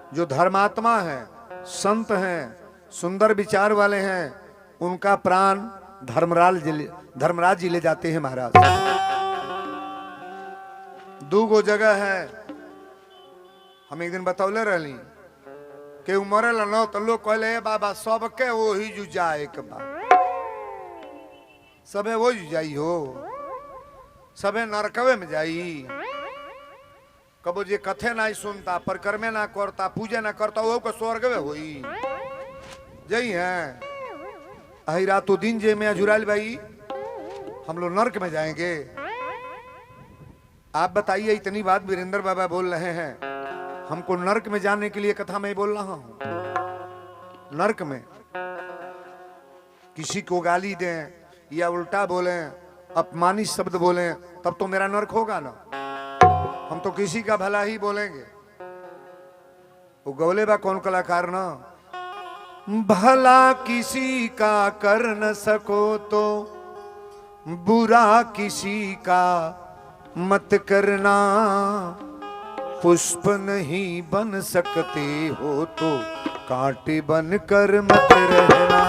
जो धर्मात्मा है, संत हैं, सुंदर विचार वाले हैं, उनका प्राण धर्मराज जी ले जाते हैं महाराज। 2 गो जगह है, हम एक दिन बतौले रहली के उमरे लो तो लोग कहले बाबा सबके वो ही जुजा एक बार, सबे वो जुजाई हो, सबे नरकवे में जाई। कबो जे कथे ना सुनता, परिक्रमे ना करता, पूजे ना करता, वो को स्वर्ग में होई जई है। अही रातों दिन जे में अजुराल भाई हम लोग नरक में जाएंगे। आप बताइए, इतनी बात वीरेंद्र बाबा बोल रहे हैं, हमको नरक में जाने के लिए कथा मैं बोल रहा हूं। नरक में किसी को गाली दें या उल्टा बोलें, अपमानित शब्द बोलें, तब तो मेरा नरक होगा ना। हम तो किसी का भला ही बोलेंगे। वो गौले बा कौन कलाकार ना, भला किसी का कर न सको तो बुरा किसी का मत करना, पुष्प नहीं बन सकते हो तो कांटे बन कर मत रहना।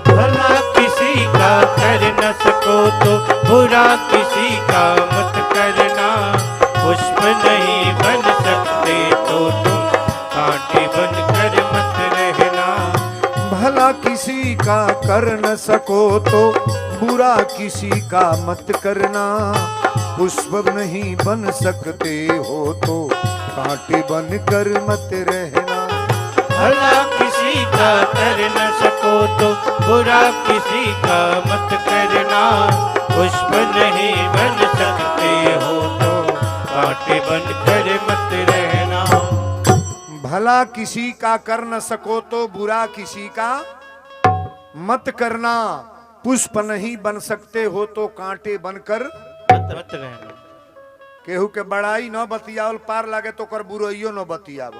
भला किसी का कर न सको तो बुरा किसी का मत करना, पुष्प नहीं बन सकते तो तुम कांटे बन कर मत रहना। भला किसी का कर न सको तो बुरा किसी का मत करना, पुष्प नहीं बन सकते हो तो कांटे बन कर मत रहना। भला किसी का कर न सको तो बुरा किसी का मत करना, पुष्प नहीं बन सकते हो तो कांटे बन कर मत रहना। भला किसी का कर न सको तो बुरा किसी का मत करना, पुष्प नहीं बन सकते हो तो कांटे बनकर मत रहना। केहू के बड़ाई न बतियावल पार लागे तो कर बुराइयो न बतियाव।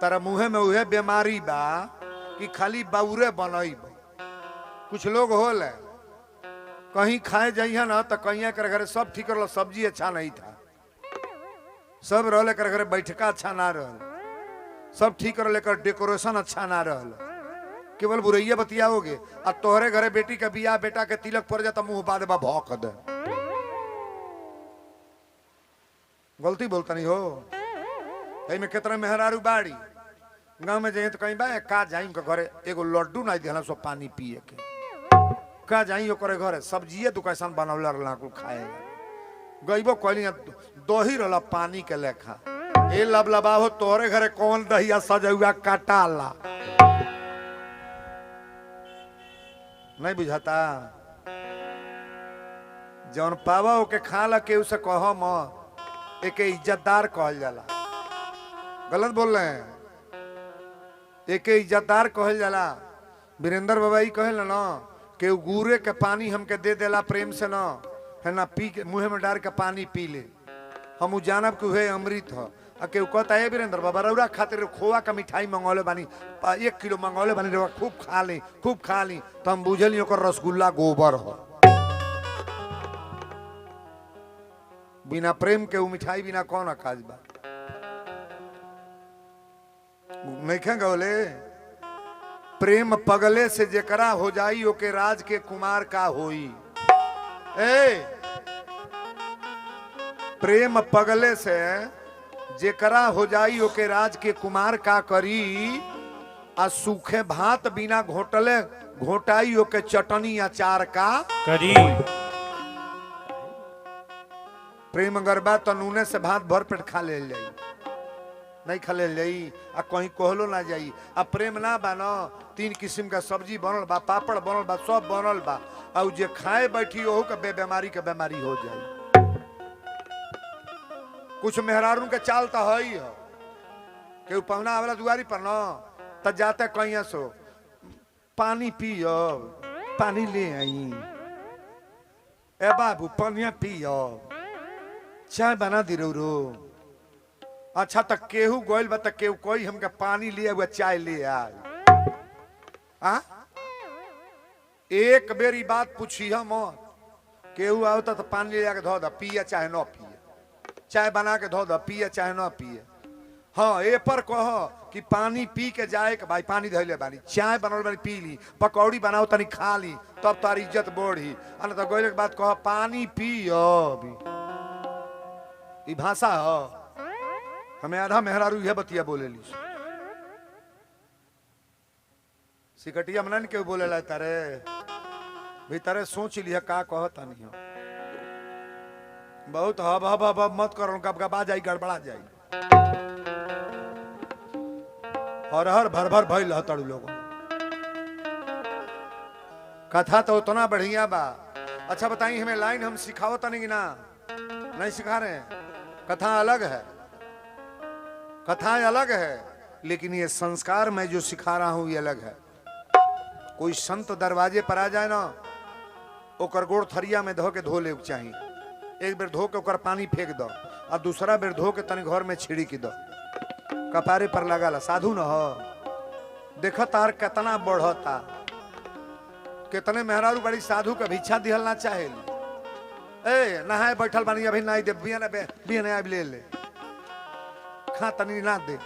तारा मुँहे में उहे बीमारी बा कि खाली बाउरे बनईब। कुछ लोग होल कहीं खाए जाइए ना तो कहीं कर घरे सब ठीक रहा, सब्जी अच्छा नहीं था, सब रहले कर घरे बैठका अच्छा ना रहल, सब ठीक रहे कर डेकोरेशन अच्छा ना रहल, केवल बुरैया बतियाओगे। आ तोहरे घरे बेटी के बियाह बेटा के तिलक पड़ जाता मुंह बाद बा भौंक दे। गलती बोलता नहीं हो। में कितना मेहरारू बाड़ी गाँव में जाइए तो कहीं बा का जाई उनके घरे एगो लड्डू नहीं दिला सो पानी पिए के, का जाई ओकरे घरे सब्जिए दुकान बनौल रहा कुल खाएगा। गईबो कहली दही रहा पानी के लेखा। ए लबलबा हो तोहरे घरे कौन दहिया सजुआ काटाला नहीं बुझाता। जौन पावा ओके खा ला के उसे कह म एक इज्जतदार कहल जाला। गलत बोल रहे हैं, एक इज्जतदार कहल जाला। वीरेंद्र बाबा ही कहल ना कि गुरे के पानी हमके दे देला प्रेम से ना है ना, पी के मुँह में डाल के पानी पी ले, हम जानब कि वह अमृत है। आ केहू कहता है वीरेंद्र बाबा रौरा खातिर खोआ का मिठाई मंगौले बानी 1 किलो मंगौले बानी रौरा खूब खा ली खूब खा ली, तो हम बुझल ओकर रसगुल्ला गोबर हो। बिना प्रेम के वो मिठाई बिना कौन अकाज बा नहीं गौले। प्रेम पगले से जेकरा हो जाई ओके राज के कुमार का होई। ए प्रेम पगले से जेकरा हो जाई ओके राज के कुमार का करी। आ सूखे भात बिना घोटले घोटाई ओके चटनी अचार का करी। प्रेम गरबा तो नूने से भात भर पेट खा ले जाई, नहीं खा ले जाई आ कहीं कहलो ना जाई। आ प्रेम ना बा न 3 किस्म का सब्जी बनल बा, पापड़ बनल बा, सब बनल बा, और जे खाए बैठी ओहू के बेमारी के बीमारी हो जाई। कुछ मेहरारू के चाल तो है ही हो कि पहुना आवेला दुआरी पर न त जाते कहीं सो पानी पियो, पानी ले आई, ए बाबू पानी पियो, चाय बना दी रो। अच्छा तक केहू गोइल बा तक केहू कोई हमके पानी लिए हुआ चाय ले आए। एक बेरी बात पूछी हम केहू आवता तो पानी ले आके धो दा, पिए चाहे न पिए, चाय बना के धो दा, पिए चाहे न पिए। हाँ ए पर कह कि पानी पी के जाए के भाई पानी धैले बानी, चाय बनल बानी पी ली, पकौड़ी बनाओ तनी खा ली, तब तार इज्जत बढ़ी। अन तो गोइल के बाद कह पानी पियो। ई भाषा हो। हमें आधा मेहरारू यह बतिया बोले ली सिकटिया मन के बोले ला तारे भी तारे सोच लिया का कहता नहीं हो। बहुत हब हब हब मत करो, कब गबा जाई गड़बड़ा जाई। हर हर भर भर भइल हतड़ू लोग। कथा तो उतना बढ़िया बा। अच्छा बताइए हमें लाइन हम सिखावत नहीं ना, नहीं सिखा रहे हैं। कथा अलग है, कथा अलग है, लेकिन ये संस्कार मैं जो सिखा रहा हूं ये अलग है। कोई संत दरवाजे पर आ जाए ना ओकर गोड़ थरिया में धो के धो ले चाहिए। एक बेर धो के ओकर पानी फेंक दो और दूसरा बेर धो के तनी घर में छिड़क दो, कपारे पर लगा ला। साधु न हो। देखो तार कितना बढ़ता, कितने मेहरारू बड़ी साधु के भिक्षा दिहल ना चाहे। ए नहाए बैठल बानी अभी नहीं दे, बिया अब ले ले खा तनी ना दे।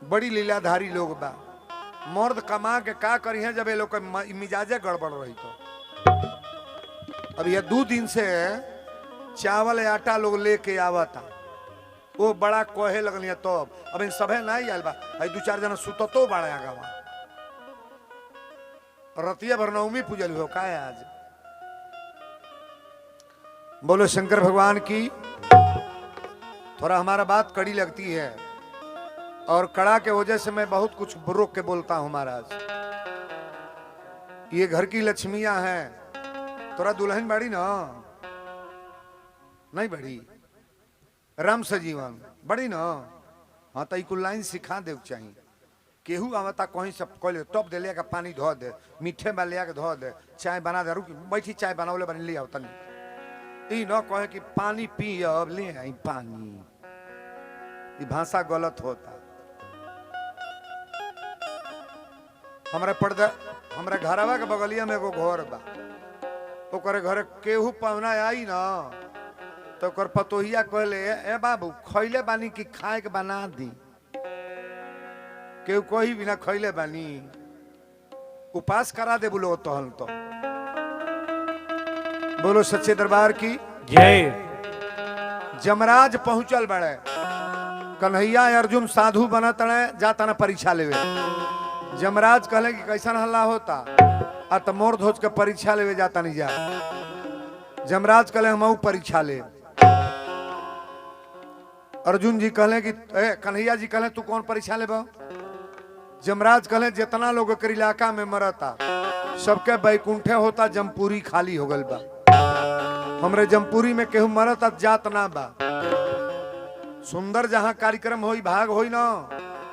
बड़ी लीलाधारी लोग बा। मर्द कमा के का करी है जब ये लोग मिजाजे गड़बड़ रही तो। अब ये 2 दिन से चावल आटा लोग लेके आवता, वो बड़ा कोहे लगलिया तो अब इन सभे नहीं आयल बा। 2-4 जना सुततो बड़ा गवा रतिया भर नवमी पूजल हो का है आज। बोलो शंकर भगवान की। थोड़ा हमारा बात कड़ी लगती है और कड़ा के वजह से मैं बहुत कुछ रोक के बोलता हूं महाराज। ये घर की लक्ष्मियां हैं। थोड़ा दुल्हन बड़ी ना नहीं बड़ी, राम सजीवन बड़ी ना। हाँ तो कुल लाइन सिखा दे चाहिए। केहू आवता कहीं सब कहले तब दे लिया के पानी धो दे, मीठे में लिया के धो दे, चाय बना दे, रुक बैठी चाय बनावले बन ले आवता नहीं। ई न कहे कि पानी पी अब ले आई पानी, ये भाषा गलत होता। हमारे पर्दा हमारे घरवा के बगलिया में एगो घर बा, ओकरे घरे केहू पहुना आई ना तो ओकर पतोहिया कहले ए बाबू खैले बानी कि खाए के बना दी, केहू कही बिना खैले बानी, उपास करा दे बोलो तहल तो। बोलो सच्चे दरबार की जय। जमराज पहुंचल बड़े, कन्हैया अर्जुन साधु बनत जाता ना परीक्षा लेवे। जमराज कहले कि कैसन हल्ला होता, आ तो मोर धोज के परीक्षा लेवे जाता नहीं जा। जमराज कहले हम परीक्षा ले। अर्जुन जी कहले कि कन्हैया जी कहले तू कौन परीक्षा ले? जमराज कहले जितना लोग के इलाका में मरता सबके बैकुंठे होता, जमपुरी खाली हो गल बा, हमरे जमपुरी में केहू मरता जात ना बा। सुंदर जहां कार्यक्रम होई भाग होई ना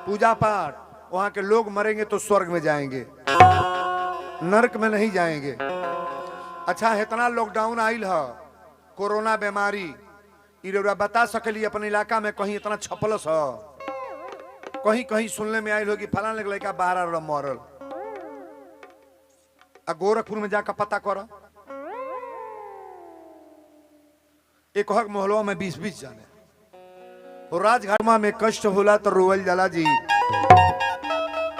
पूजा पाठ, वहां के लोग मरेंगे तो स्वर्ग में जाएंगे, नरक में नहीं जाएंगे। अच्छा इतना लॉकडाउन आइल है, कोरोना बीमारी, इरा बता सकली अपने इलाका में कहीं इतना छपलस है? कहीं कहीं सुनने में आइल हो कि फलान लड़का बाहर मरल। आ गोरखपुर में जाकर पता कर, एक हक मोहल्ला में 20-20 जाने, और राजघाट में कष्ट होला तो रोवल जाला जी।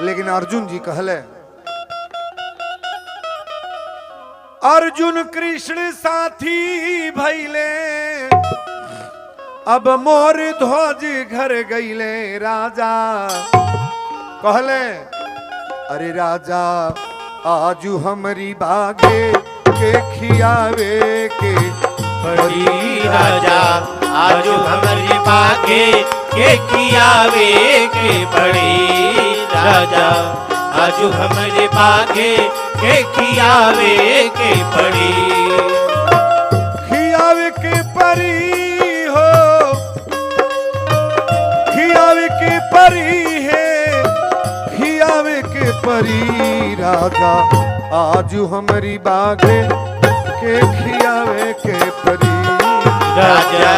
लेकिन अर्जुन जी कहले, अर्जुन कृष्ण साथी भैले, अब मोर ध्वज घर गईले राजा। कहले अरे राजा आजू हमारी बागे के खियावे के बड़ी राजा, आजू हमारी बागे के खियावे के बड़ी राजा, आजू हमारे बागे के खियावे के पड़ी। खियावे के परी हो, खियावे के परी है, खियावे के परी राजा, आजू हमारी बागे के खियावे के परी राजा,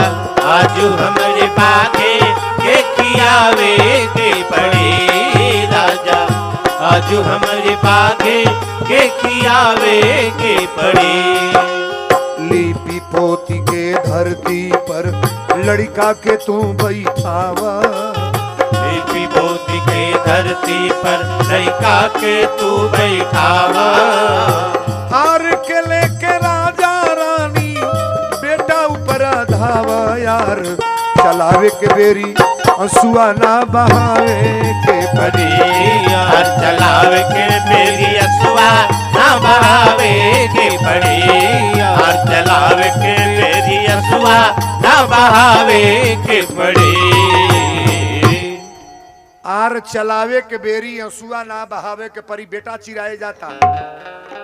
आजू हमारे बागे के खियावे के पड़ी राजा, आजू हमारे बागे के खियावे के पड़ी। लिपि पोती के धरती पर लड़का के तू बैठावा, लिपि पोती के धरती पर लड़का के तू बैठावा। हार के लेके राजा रानी बेटा ऊपर धावा यार, चलावे के बेरी हंसुआ ना बहावे के पड़ी, यार चलावे के बेरी हंसुआ ना बहावे के पड़ी, यार चलावे के बेरी हंसुआ ना बहावे के पड़ी। आर चलावे के बेरी हंसुआ ना बहावे के परी, बेटा चिराए जाता।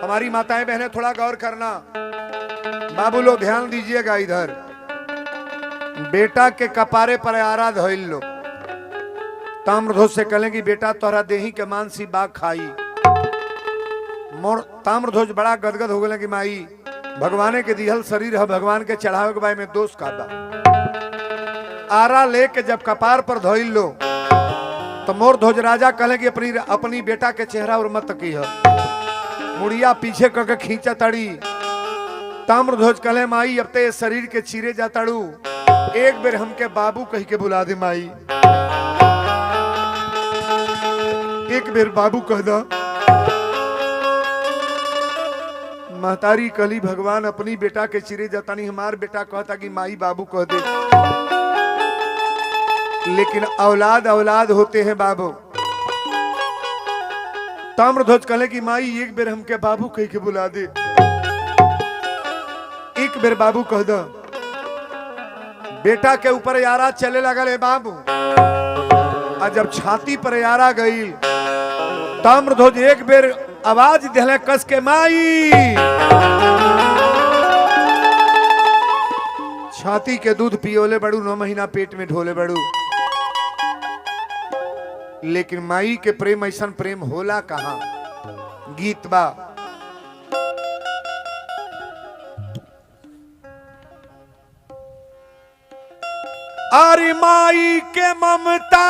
हमारी माताएं बहनें थोड़ा गौर करना, बाबू लोग ध्यान दीजिएगा इधर। बेटा के कपारे पर आरा धइल लो, ताम्रध्वज से कहें कि बेटा तोहरा देही के मानसी बाग खाई। मोर ताम्रध्वज बड़ा गदगद हो गए कि माई भगवान के दिहल शरीर है, भगवान के चढ़ावे के बारे में दोष का बा। आरा लेके जब कपार पर धइल लो तो मोर ध्वज राजा कहें कि अपनी बेटा के चेहरा और मत की है, मुड़िया पीछे करके खींचा तड़ी। ताम्रध्वज कहे माई अब ते शरीर के चीरे जा तड़ू, एक बेर हमके बाबू कह के बुला दे माई, एक बेर बाबू कह दा। महतारी कली भगवान अपनी बेटा के चिरे जाता नहीं, हमार बेटा कहता कि माई बाबू कह दे, लेकिन औलाद औलाद होते हैं बाबू। ताम्रध्वज कहे कि माई एक बेर हमके बाबू कह के बुला दे, एक बेर बाबू कह दा। बेटा के ऊपर यारा चले लगल है बाबू, और जब छाती पर यारा गई ताम्रध्वज एक बेर आवाज दिले कस के माई। छाती के दूध पियोले बड़ू, 9 महीना पेट में ढोले बड़ू, लेकिन माई के प्रेम ऐसा प्रेम होला कहाँ। गीत बा अरे माई के ममता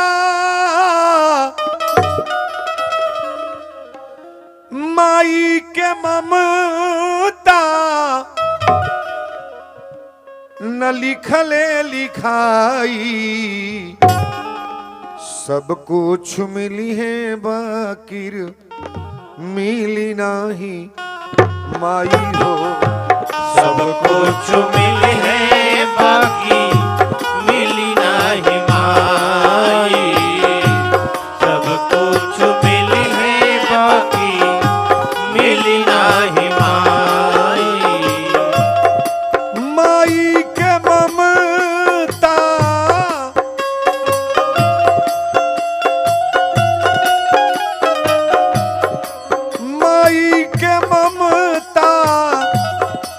माई के ममता न लिखले लिखाई सब कुछ मिली है बाकिर मिली नाही माई हो। सब कुछ मिली है बाकी मिली नाही माई। सब कुछ मिली है बाकी मिली नाही माई। माई के ममता माई के ममता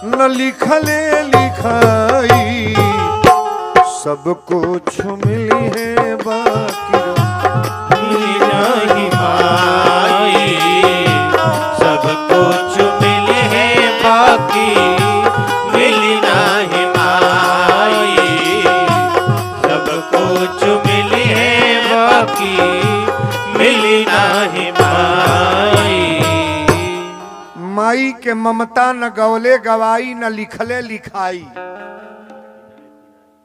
न लिखले लिखाई सब कुछ मिली है बाकी मिली नाही माई। सब कुछ मिली है बाकी मिली नाही माई। सब कुछ मिली है बाकी मिली नाही माई। माई के ममता न गवले गवाई न लिखले लिखाई।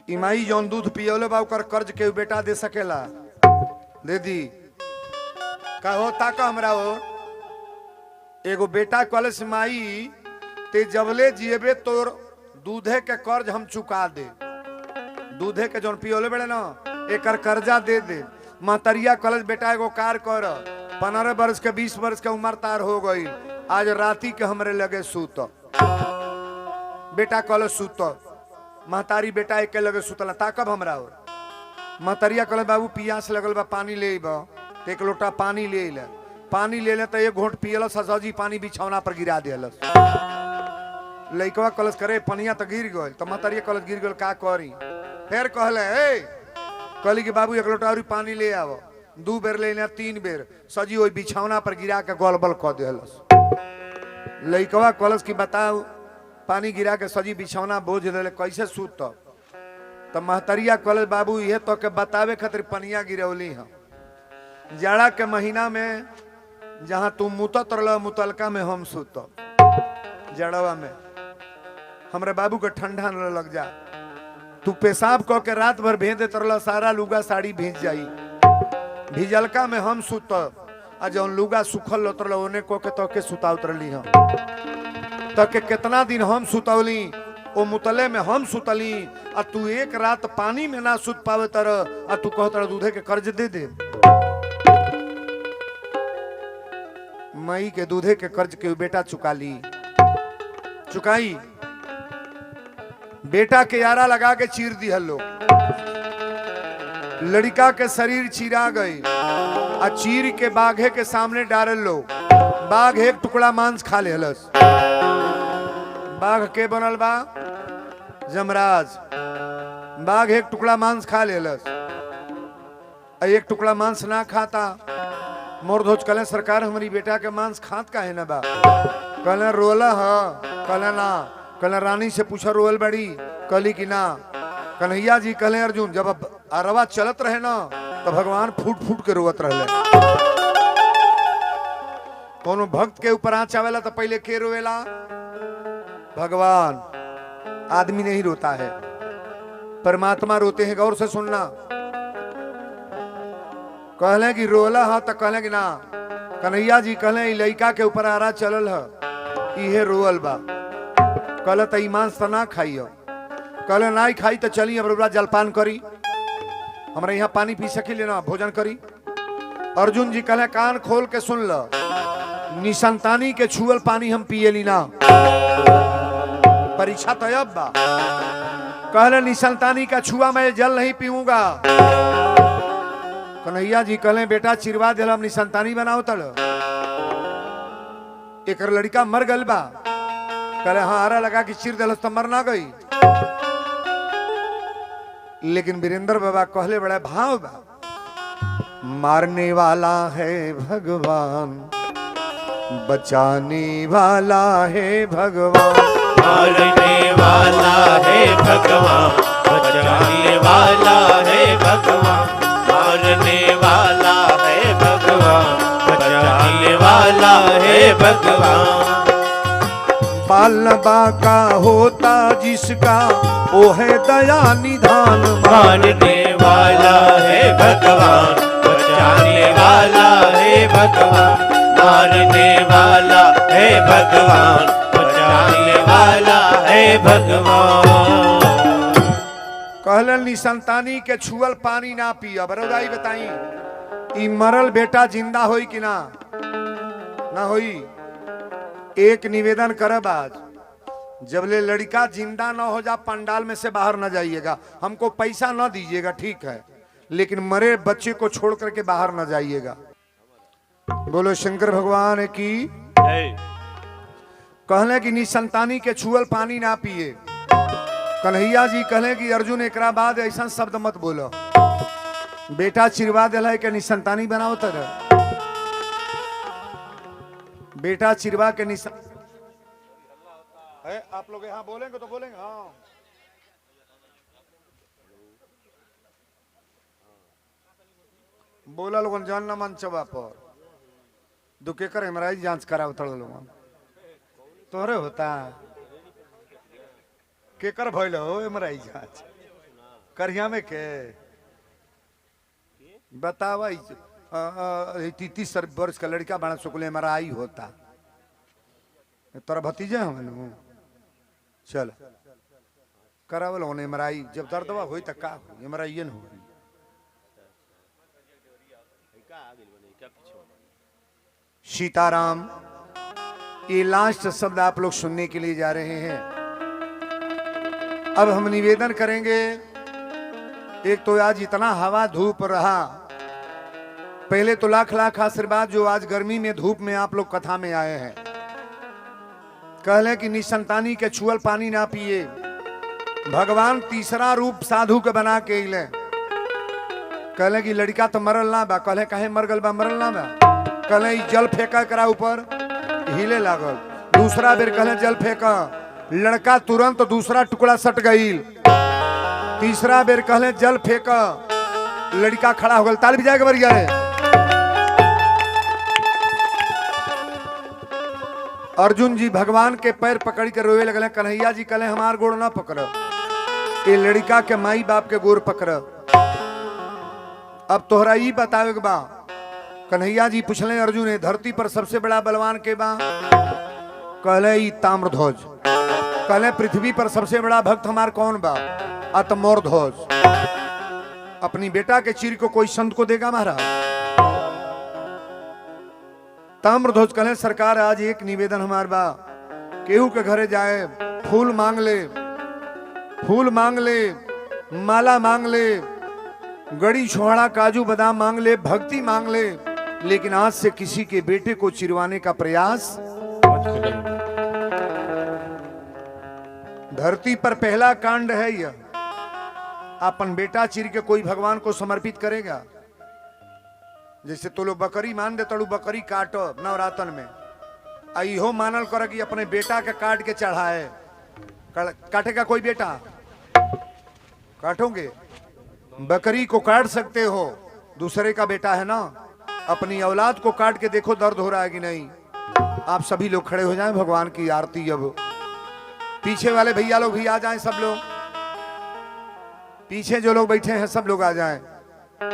ई माई जौन दूध पियोले बा ओकर कर्ज के बेटा दे सकेला? दे दी का हो ताका हमरा हो एगो बेटा कहले से माई ते जबले जिएबे तोर दूधे के कर्ज हम चुका दे। दूधे के जौन पियोले बेड़े ना एकर कर्जा दे दे। महतरिया कहले बेटा एगो कार कर 15 वर्ष के 20 वर्ष के उम्र तार हो गई आज राती के हमरे लगे सूत। बेटा कहले सूत महतारी बेटा एक लगे सुतला ताकब हमरा और महतरिया कहले बाबू पियास लगल बा पानी ले बा। एक लोटा पानी ले ले पानी ले ले तो एक घोट पियल सजी पानी बिछौना पर गिरा दिलस। लइकवा कलस करे पनिया तो गिर गई तो महतरिया कलस गिर गल का करी। फिर कहले कहली कि बाबू एक लोटा और पानी ले आव। 2 बेर ले 3 बेर सजी वही बिछौना पर गिरा के गोलबल क दिलस। लइकवा कलस की बताओ पानी गिरा के सजी बिछौना बोझ ले कैसे सूत। तो महतरिया कॉलेज बाबू ये तो के बतावे खातिर पनिया गिरौली हम। जाड़ा के महीना में जहाँ तू मुतत रह मुतलका में हम सूत जड़वा में हमरे बाबू के ठंडा न लग जा। तू पेशाब कह के रात भर भेज देत रह सारा लुगा साड़ी भीज जाई। भिजलका में हम सूत आ जौन लुगा सुखल लत रह ओने कह के तो के सुतावत रही हम तो के कितना दिन हम सुतौली ओ मुतले में हम सुतली आ तू एक रात पानी में ना सुत पावे तरह आ तू कह तरह दूधे के कर्ज दे दे। मई के दूधे के कर्ज के बेटा चुका ली चुकाई। बेटा के यारा लगा के चीर दी हल्लो। लड़का के शरीर चीरा गई आ चीर के बाघे के सामने डाल लो। बाघ एक टुकड़ा मांस खा ले हलस। बाघ के बनल बा जमराज। बाघ एक टुकड़ा मांस खा लेलस। एक टुकड़ा मांस ना खाता मोर धोच कले सरकार हमारी बेटा के मांस खात का है ना बा। कले रोला ह कले ना कले रानी से पूछा रोल बड़ी कली की ना। कन्हैया जी कले अर्जुन जब अरवा चलत रहे ना तो भगवान फूट फूट के रोवत रहे। कोनो भक्त के ऊपर आँच आवेला तो पहले के रोवेला भगवान। आदमी नहीं रोता है परमात्मा रोते हैं। गौर से सुनना कहले कि रोला हा तो कहले कि ना। कन्हैया जी कहले लइका के ऊपर आरा चलल है इहे रोअल बा। कहले तो मांस तो ना खाइयो। कहले ना खाई तो चली अब जलपान करी हमरा यहाँ पानी पी सकी लेना भोजन करी। अर्जुन जी कहले कान खोल के सुन ल निसंतानी के छुअल पानी हम पिए ली ना। परीक्षा तो अब बा। कहले निसंतानी का छुआ मैं जल नहीं पीऊंगा। कन्हैया जी कहले बेटा चिरवा दिल हम निसंतानी बनाओ तल। एक लड़का मर गल बा। कहले हाँ आरा लगा कि चिर दिल तो मर ना गई। लेकिन वीरेंद्र बाबा कहले बड़ा भाव बा मारने वाला है भगवान, बचाने वाला है भगवान। मारने वाला है भगवान, बचाने वाला है भगवान। मारने वाला है भगवान, बचाने वाला है भगवान। पालना बाका होता जिसका, वो है दया निधान। मारने वाला है भगवान, बचाने वाला है भगवान। मारने वाला है भगवान, बचाने वाला है भगवान। कहलन निसंतानी के छुअल पानी ना पिया। बरोदाई बताई, ई मरल बेटा जिंदा होई कि ना होई। एक निवेदन करब आज, जबले लड़का जिंदा ना हो जा पंडाल में से बाहर ना जाइएगा। हमको पैसा ना दीजिएगा, ठीक है, लेकिन मरे बच्चे को छोड़ करके बाहर ना जाइएगा। बोलो शंकर भगवान की। कहले कि निसंतानी के छुअल पानी ना पिए। कन्हैया जी कहले कि अर्जुन एकरा बाद ऐसा शब्द मत बोलो। बेटा चिरवा दिला के निसंतानी बनाओ तरह। बेटा चिरवा के आप लोग यहाँ बोलेंगे तो बोलेंगे। हाँ, बोला लोगन जान न मन चबा पर दुखे कर हमारा जांच करा उतड़ लोगन तोहरे होता के कर भइल हो हमारा जांच करिया में के बतावा। 33 वर्ष का लड़का बड़ा सुकले हमारा आई होता तोरा भतीजे हम चल करावल होने मराई। जब दर्दवा हुई तो का हो मराइए न हो। सीताराम, ये लास्ट शब्द आप लोग सुनने के लिए जा रहे हैं। अब हम निवेदन करेंगे, एक तो आज इतना हवा धूप रहा, पहले तो लाख लाख आशीर्वाद जो आज गर्मी में धूप में आप लोग कथा में आए हैं। कहले कि निसंतानी के छुअल पानी ना पिए। भगवान तीसरा रूप साधु के बना के ले। कहले कि लड़का तो मरल ना बा। कहले कहे मर गल बा? मरल ना बा। कहले जल फेंका करा ऊपर हिले लागल। दूसरा बेर कहले जल फेंका, लड़का तुरंत दूसरा टुकड़ा सट गई। तीसरा बेर कहले जल फेंका, लड़का खड़ा हो गल। ताल भी जाएगा बरिया रे। अर्जुन जी भगवान के पैर पकड़ के रोए लगले। कन्हैया जी कहले हमार गोड़ ना पकड़, ये लड़का के माई बाप के गोड़ पकड़। अब तोहरा ई बतावे के बा। कन्हैया जी पूछले अर्जुन ने धरती पर सबसे बड़ा बलवान के बा? कहले ई ताम्रध्वज। कहले पृथ्वी पर सबसे बड़ा भक्त हमार कौन बा? अतमोरध्वज। अपनी बेटा के चीर को कोई संत को देगा महाराज? ताम्रध्वज कहले सरकार आज एक निवेदन हमार बा, केहू के घरे जाए फूल मांग ले, फूल मांग ले, माला मांग ले, गड़ी छोड़ा काजू बादाम मांग ले, भक्ति मांग ले, लेकिन आज से किसी के बेटे को चिरवाने का प्रयास। धरती पर पहला कांड है यह। अपन बेटा चीर के कोई भगवान को समर्पित करेगा? जैसे तो लोग बकरी मान दे तड़ू बकरी काटो नवरातन में, इहो मानल कर कि अपने बेटा के काट के चढ़ाए। काटेगा कोई बेटा? काटोगे? बकरी को काट सकते हो, दूसरे का बेटा है ना। अपनी औलाद को काट के देखो दर्द हो रहा है कि नहीं। आप सभी लोग खड़े हो जाएं, भगवान की आरती। अब पीछे वाले भैया लोग भी आ जाएं, सब लोग पीछे जो लोग बैठे हैं सब लोग आ जाएं।